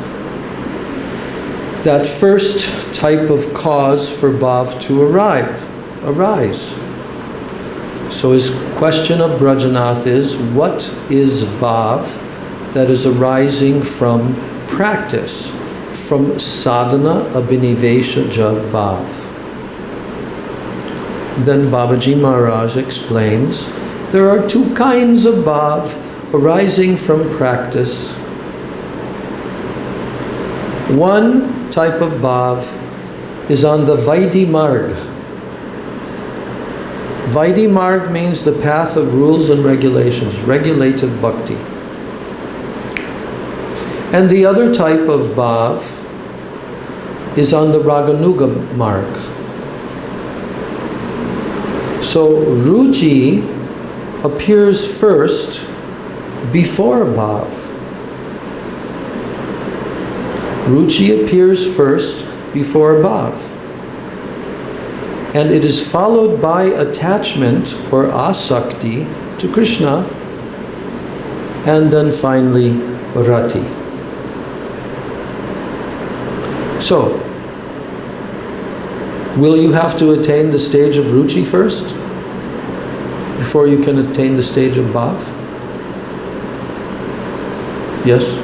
that first type of cause for bhav to arise. So his question of Brajanath is, what is bhav that is arising from practice, from sadhana abhiniveshaja bhav? Then Babaji Maharaj explains, there are two kinds of bhav arising from practice. One type of bhav is on the Vaidhi Marg. Vaidhi Marg means the path of rules and regulations, regulative bhakti. And the other type of bhav is on the Raganuga Marg. So ruchi appears first before bhav. Ruchi appears first before bhav. And it is followed by attachment or asakti to Krishna, and then finally rati. So, will you have to attain the stage of ruchi first before you can attain the stage of bhav? Yes,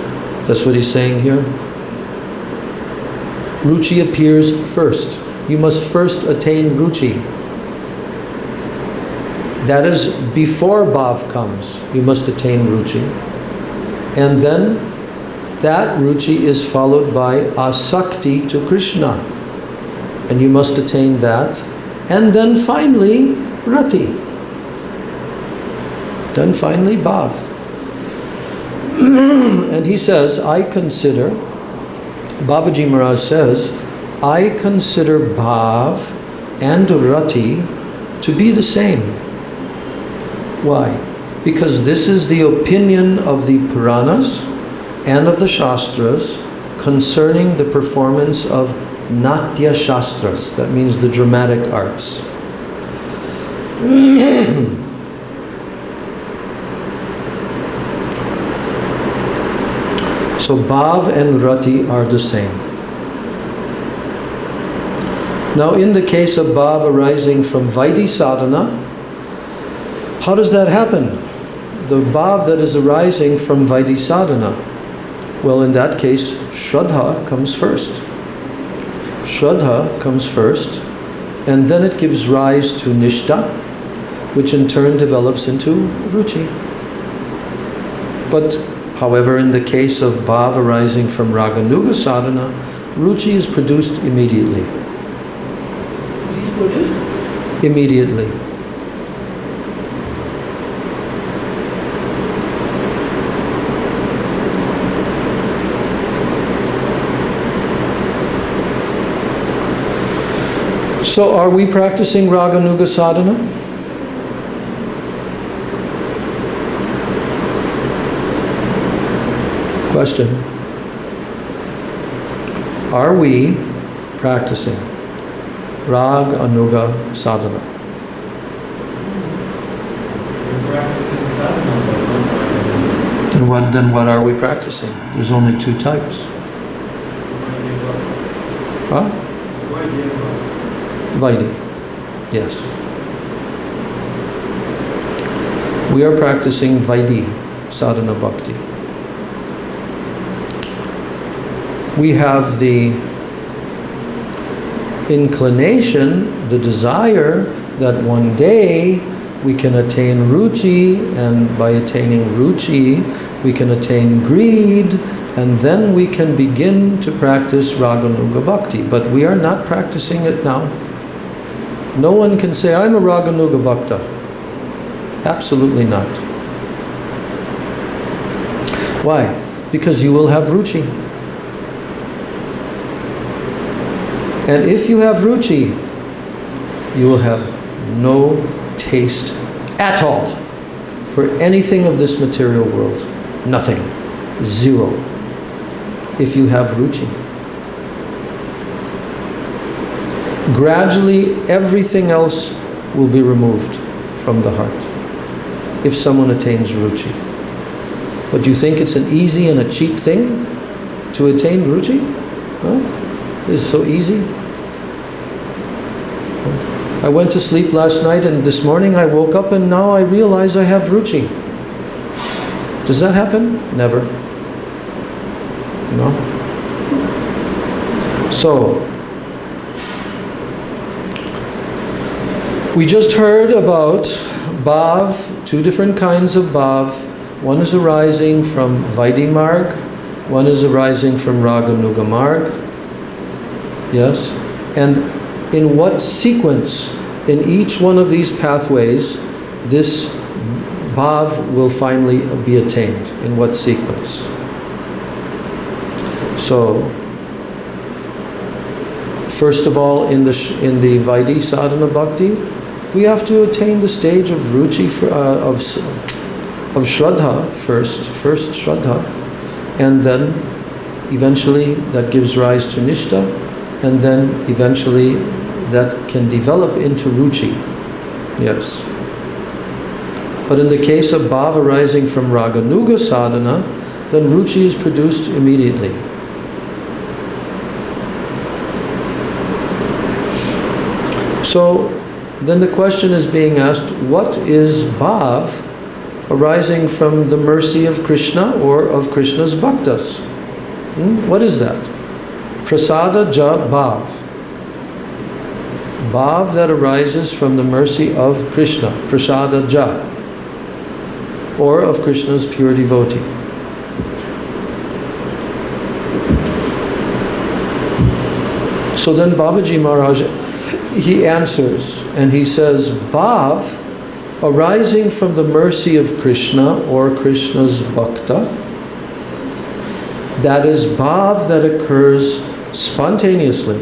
that's what he's saying here. Ruchi appears first. You must first attain ruchi. That is, before bhav comes, you must attain ruchi. And then that ruchi is followed by asakti to Krishna. And you must attain that. And then finally, rati. Then finally, bhav. And he says, Babaji Maharaj says, I consider bhav and rati to be the same. Why? Because this is the opinion of the Puranas and of the Shastras concerning the performance of Natya Shastras. That means the dramatic arts. So bhav and rati are the same. Now in the case of bhav arising from Vaidhi sadhana, how does that happen? The bhav that is arising from Vaidhi sadhana, well, in that case, Shraddha comes first. Shraddha comes first, and then it gives rise to Nishtha, which in turn develops into Ruchi. But, however, in the case of bhav arising from Raganuga sadhana, Ruchi is produced immediately. It is produced? Immediately. So are we practicing Raganuga sadhana? Question. Are we practicing Raganuga sadhana? Then what are we practicing? There's only two types. Huh? Vaidhi. Yes. We are practicing Vaidhi sadhana bhakti. We have the inclination, the desire that one day we can attain ruchi, and by attaining ruchi we can attain greed, and then we can begin to practice Raganuga bhakti. But we are not practicing it now. No one can say, I'm a Raganuga bhakta. Absolutely not. Why? Because you will have ruchi. And if you have ruchi, you will have no taste at all for anything of this material world. Nothing. Zero. If you have ruchi. Gradually, everything else will be removed from the heart if someone attains ruchi. But do you think it's an easy and a cheap thing to attain ruchi? Huh? It's so easy. I went to sleep last night and this morning I woke up and now I realize I have ruchi. Does that happen? Never. No? So, we just heard about bhav, two different kinds of bhav. One is arising from Vaidhi marg, one is arising from Raganuga marg. Yes? And in what sequence in each one of these pathways this bhav will finally be attained? In what sequence? So, first of all, in the Vaidhi sadhana bhakti, we have to attain the stage of ruchi, of shraddha first shraddha, and then eventually that gives rise to nishta, and then eventually that can develop into ruchi. Yes. But in the case of bhav arising from Raganuga sadhana, then ruchi is produced immediately. So then the question is being asked, what is bhav arising from the mercy of Krishna or of Krishna's bhaktas? What is that? Prasada ja bhav. Bhav that arises from the mercy of Krishna, prasada ja, or of Krishna's pure devotee. So then Babaji Maharaj, he answers and he says, bhav arising from the mercy of Krishna or Krishna's bhakta, that is bhav that occurs spontaneously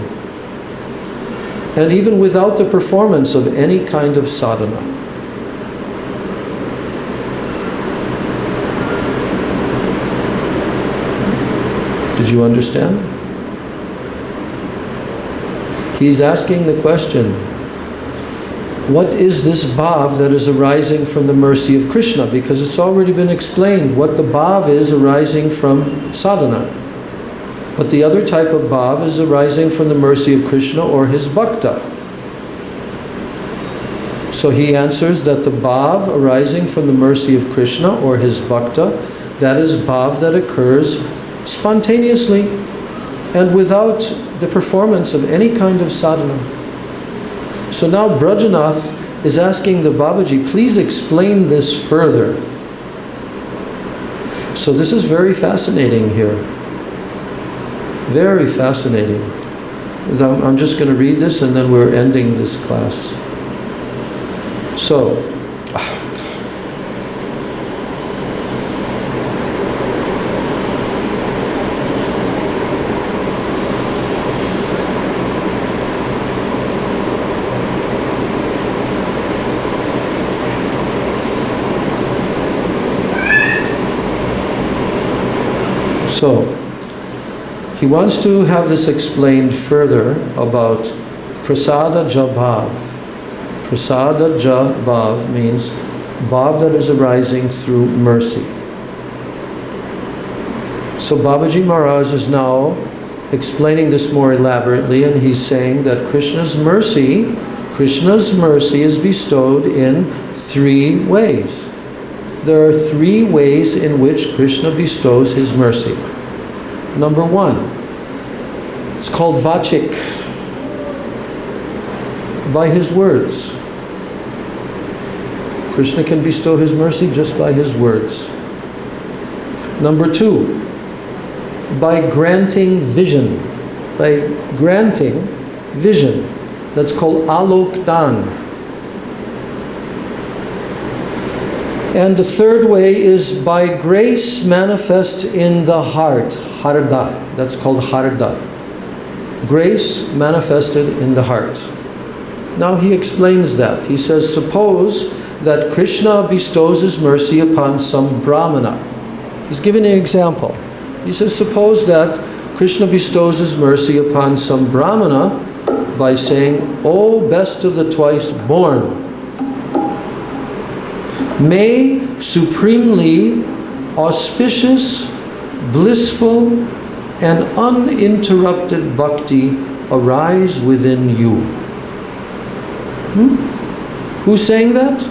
and even without the performance of any kind of sadhana. Did you understand? He's asking the question, what is this bhav that is arising from the mercy of Krishna? Because it's already been explained what the bhav is arising from sadhana. But the other type of bhav is arising from the mercy of Krishna or his bhakta. So he answers that the bhav arising from the mercy of Krishna or his bhakta, that is bhav that occurs spontaneously and without the performance of any kind of sadhana. So now Brajanath is asking the Babaji, please explain this further. So this is very fascinating here. Very fascinating. I'm just going to read this and then we're ending this class. So, So, he wants to have this explained further about prasada ja bhav. Prasada ja bhav means bhav that is arising through mercy. So Babaji Maharaj is now explaining this more elaborately, and he's saying that Krishna's mercy is bestowed in 3 ways. There are 3 ways in which Krishna bestows his mercy. Number 1, it's called vachik, by his words. Krishna can bestow his mercy just by his words. Number 2, by granting vision. By granting vision. That's called alokdan. And the third way is by grace manifest in the heart. Harda. That's called harda. Grace manifested in the heart. Now he explains that. He says, suppose that Krishna bestows his mercy upon some brahmana. He's giving an example. He says, suppose that Krishna bestows his mercy upon some brahmana by saying, "O best of the twice born, may supremely auspicious, blissful, and uninterrupted bhakti arise within you." Who's saying that?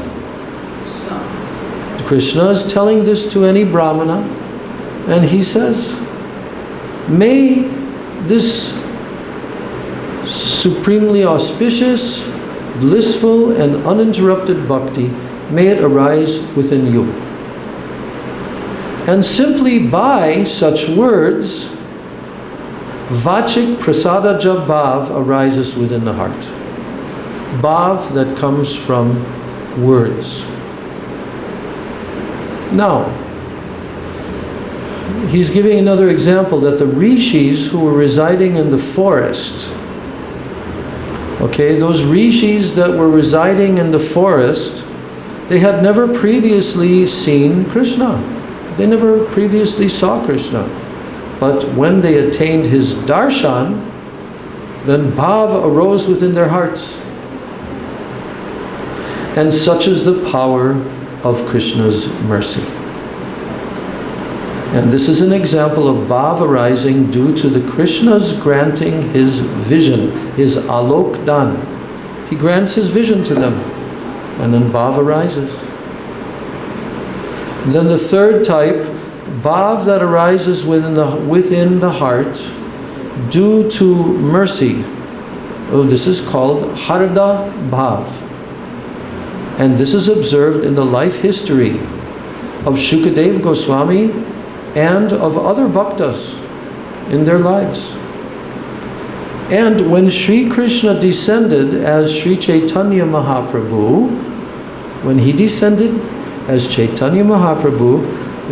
Krishna is telling this to any brahmana, and he says, may this supremely auspicious, blissful, and uninterrupted bhakti, may it arise within you. And simply by such words, vachik prasada ja bhav arises within the heart. Bhav that comes from words. Now, he's giving another example that the rishis who were residing in the forest, okay, those rishis that were residing in the forest, they had never previously seen Krishna. They never previously saw Krishna. But when they attained his darshan, then bhav arose within their hearts. And such is the power of Krishna's mercy. And this is an example of bhav arising due to the Krishna's granting his vision, his alokdan. He grants his vision to them, and then bhav arises. And then the third type, bhav that arises within the heart due to mercy. Oh, this is called harda bhav. And this is observed in the life history of Shukadeva Goswami and of other bhaktas in their lives. And when Sri Krishna descended as Sri Chaitanya Mahaprabhu, when he descended as Chaitanya Mahaprabhu,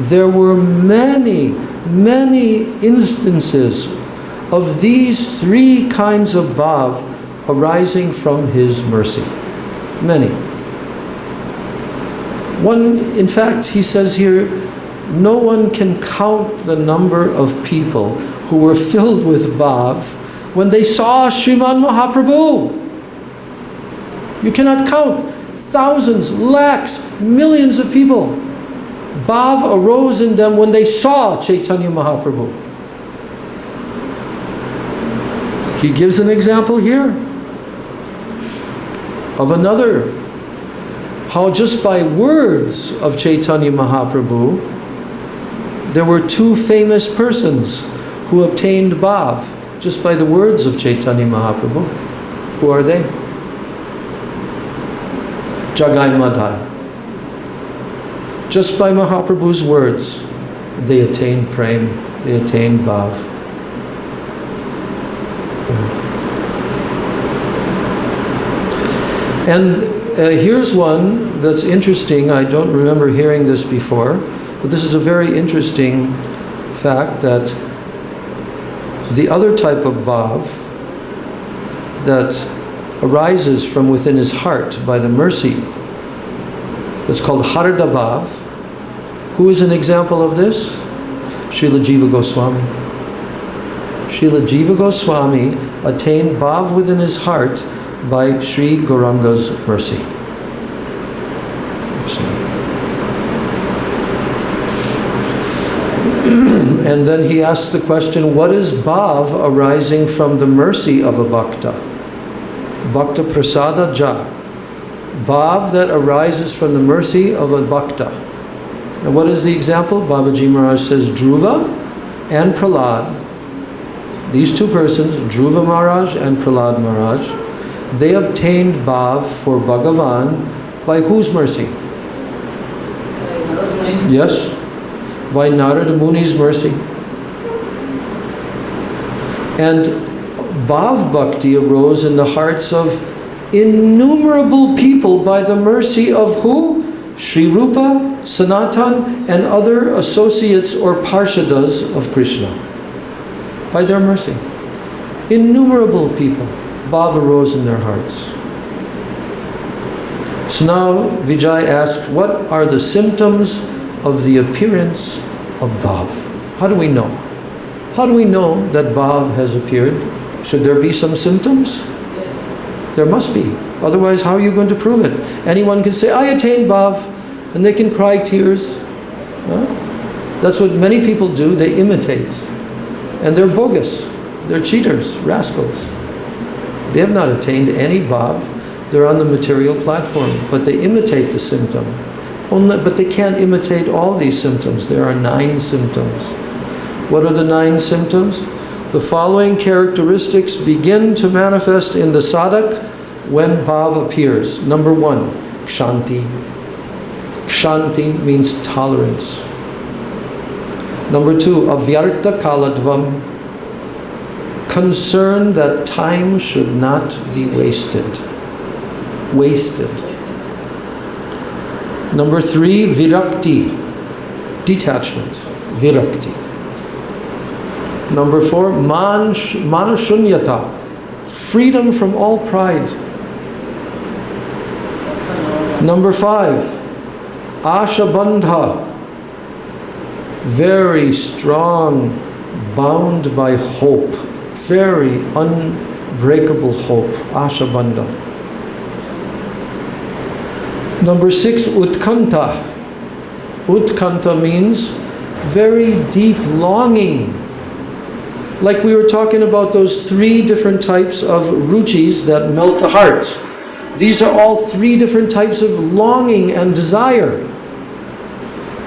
there were many, many instances of these 3 kinds of bhav arising from his mercy. Many. One, in fact, he says here, no one can count the number of people who were filled with bhav when they saw Sriman Mahaprabhu. You cannot count. Thousands, lakhs, millions of people. Bhav arose in them when they saw Chaitanya Mahaprabhu. He gives an example here of another. How just by words of Chaitanya Mahaprabhu, there were 2 famous persons who obtained bhav just by the words of Chaitanya Mahaprabhu. Who are they? Jagai Madhai. Just by Mahaprabhu's words, they attained prem, they attained bhav. And here's one that's interesting. I don't remember hearing this before, but this is a very interesting fact, that the other type of bhav that arises from within his heart by the mercy, that's called harda bhav. Who is an example of this? Srila Jiva Goswami. Srila Jiva Goswami attained bhav within his heart by Sri Gauranga's mercy. And then he asks the question, what is bhav arising from the mercy of a bhakta? Bhakta prasada ja. Bhav that arises from the mercy of a bhakta. And what is the example? Babaji Maharaj says Dhruva and Prahlad, these two persons, Dhruva Maharaj and Prahlad Maharaj, they obtained bhav for Bhagavan by whose mercy? Yes, by Narada Muni's mercy. And bhav bhakti arose in the hearts of innumerable people by the mercy of who? Sri Rupa, Sanatan, and other associates or parshadas of Krishna. By their mercy. Innumerable people, bhav arose in their hearts. So now Vijay asked, what are the symptoms of the appearance of bhav? How do we know? How do we know that bhav has appeared? Should there be some symptoms? Yes. There must be. Otherwise, how are you going to prove it? Anyone can say, I attained bhav, and they can cry tears. Huh? That's what many people do. They imitate. And they're bogus. They're cheaters, rascals. They have not attained any bhav. They're on the material platform, but they imitate the symptom. But they can't imitate all these symptoms. There are 9 symptoms. What are the 9 symptoms? The following characteristics begin to manifest in the sadhak when bhav appears. Number 1, kshanti. Kshanti means tolerance. Number 2, avyartha kaladvam. Concern that time should not be wasted. Wasted. Number 3, virakti. Detachment. Virakti. Number 4, manashunyata. Freedom from all pride. Number 5, ashabandha. Very strong, bound by hope. Very unbreakable hope. Ashabandha. Number 6, utkanta. Utkanta means very deep longing. Like we were talking about those 3 different types of ruchis that melt the heart. These are all 3 different types of longing and desire.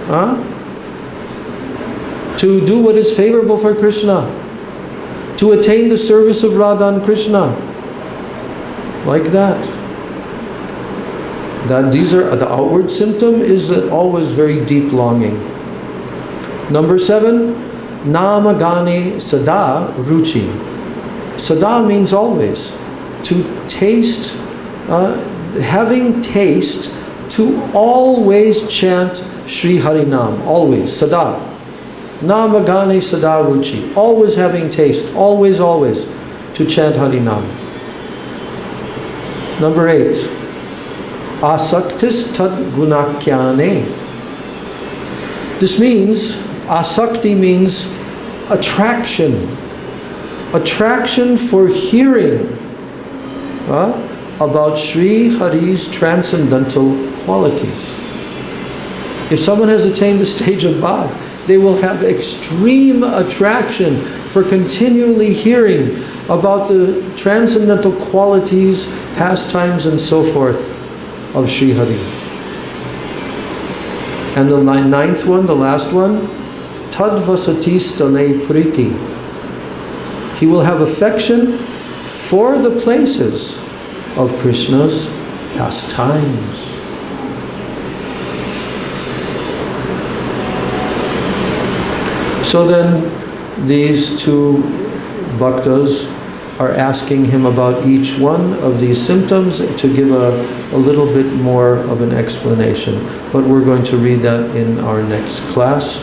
Huh? To do what is favorable for Krishna. To attain the service of Radha and Krishna. Like that. These are the outward symptom is always very deep longing. Number 7, namagane sada ruchi. Sada means always. To taste, having taste, to always chant Sri Harinam. Always, sada. Namagane sada ruchi. Always having taste, always, always to chant Harinam. Number 8, asaktis tad gunakyane. This means, asakti means attraction. Attraction for hearing about Sri Hari's transcendental qualities. If someone has attained the stage of bhav, they will have extreme attraction for continually hearing about the transcendental qualities, pastimes, and so forth of Sri Hari. And the 9th one, the last one, tadvasati stale priti. He will have affection for the places of Krishna's pastimes. So then these 2 bhaktas are asking him about each one of these symptoms to give a little bit more of an explanation. But we're going to read that in our next class.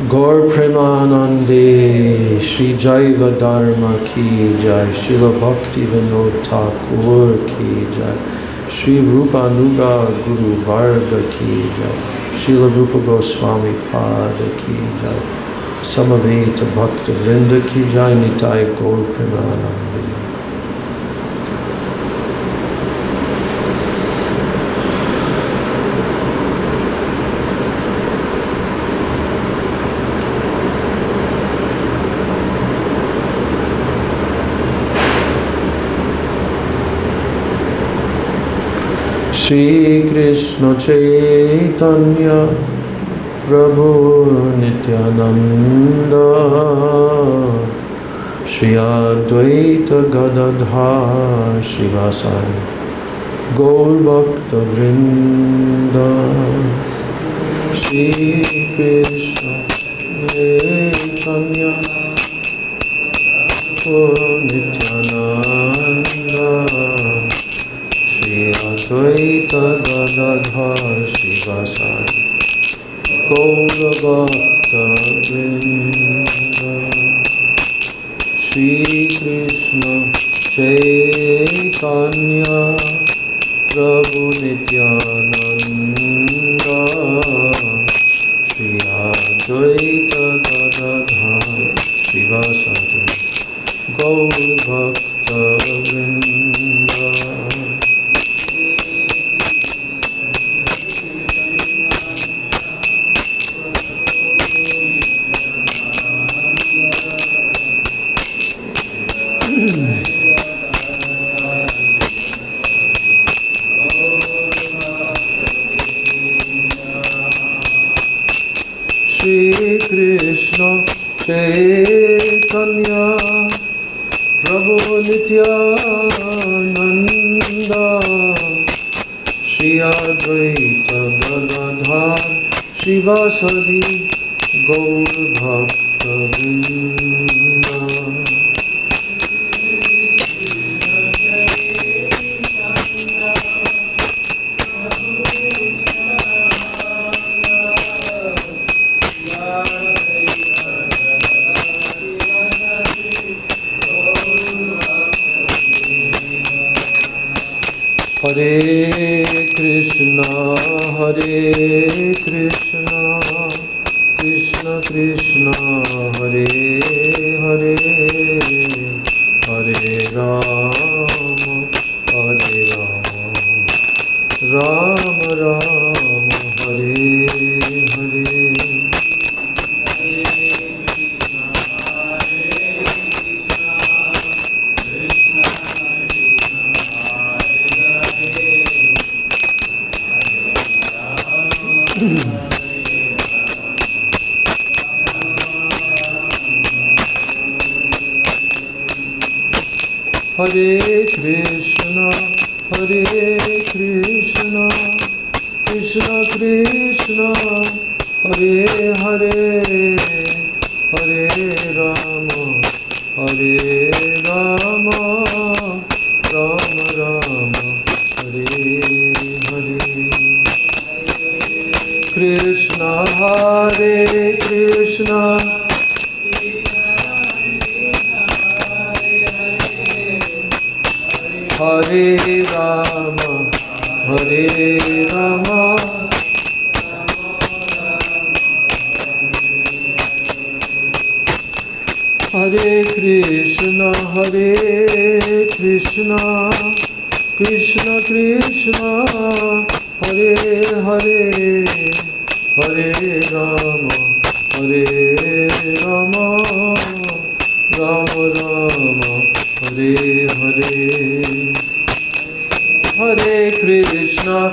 Gaur Premanande Shri Jaiva Dharma ki jai, Srila Bhakti Vinod Thakur ki jai, Shri Rupa Nuga Guru Varga ki jai, Srila Rupa Goswami Pada ki jai. Samaveta Bhakta Vrinda Ki Jai Nitai Gaur Premanandi. Shri Krishna Chaitanya Prabhu Nityananda Shri Advaita Gadadhar Shivasari Gaur Bhakta Vrinda Shri Krishna Chaitanya Prabhu Nityananda Advaita Gadadhar Shivasari Gaura Bhakta Vrinda Shri Krishna Chaitanya Prabhu Nityananda Shri Advaita Gadadhar Shivasari Gaura Bhakta Vrinda Krishna Chaitanya Prabhu Nityananda Shri Advaita Gadadhar Shivasadi Gaur Bhakta Vrinda Hare Krishna, Krishna Krishna, Hare Hare, Hare Rama, Hare Rama, Rama Rama, Hare Hare. Hare Krishna, Krishna Krishna, Hare Hare, Hare Rama, Rama Rama, Hare Hare. Krishna Hare Krishna, Hare Rama, Hare Krishna, Krishna Krishna, Hare Hare, Hare Rama, Rama Rama, Hare Hare. Hare Krishna,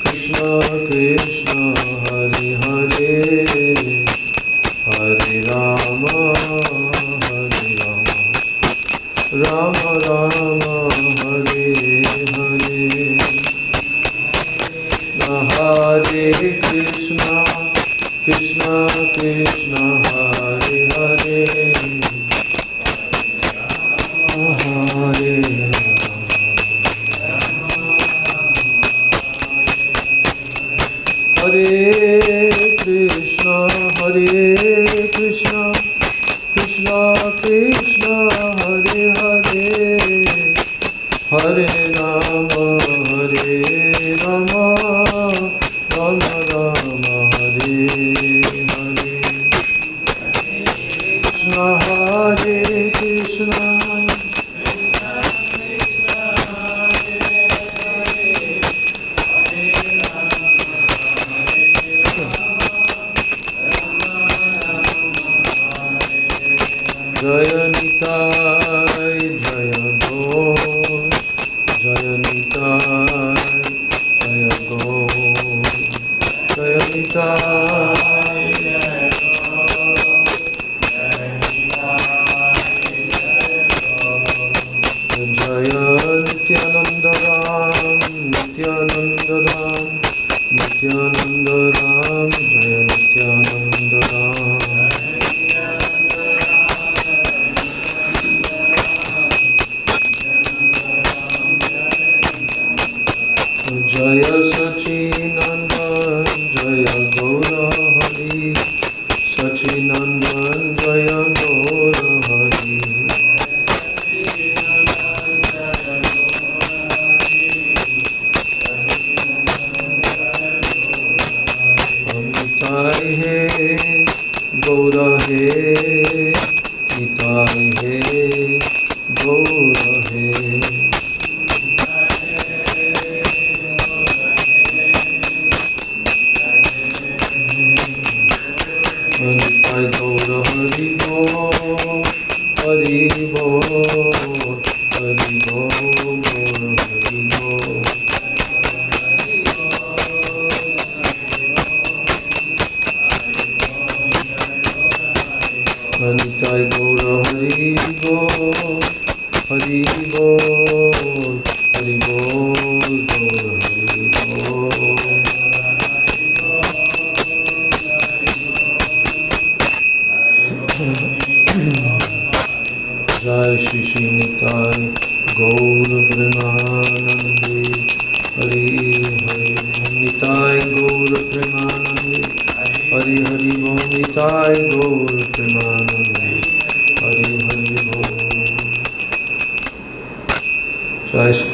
Krishna Krishna, Hare Hare, Hare Rama, Rama Rama, Hare Hare. Hare Krishna, Krishna Krishna, Hare Hare, Hare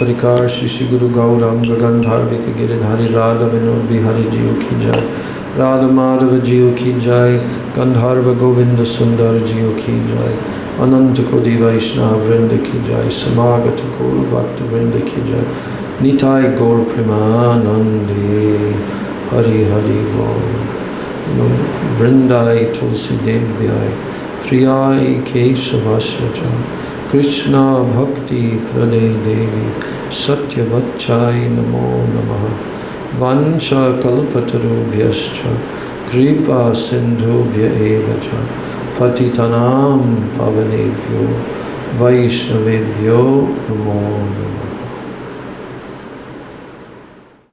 परिकार श्री श्री गुरु गौरांग गंधर्विक गिरिधारी राधा विनोद बिहारी जियो की जय, राधा माधव जियो की जय, गंधर्व गोविंद सुंदर जियो की जय, अनंत कोटि वैष्णव वृंद की जय, समागत गौर भक्त वृंद की जय, निताय गौर प्रेमानंदे हरि हरि बोल। वृंदाय तुलसी देव्याय प्रियाय केशवास्य च कृष्णा भक्ति प्रदे देवी सत्यवच्चाय नमो नमः। वंशा कल्पतरुभ्यश्च कृपा सिन्धुभ्य एव च पतितानां पावनेभ्यो वैष्णवेभ्यो नमो नमः।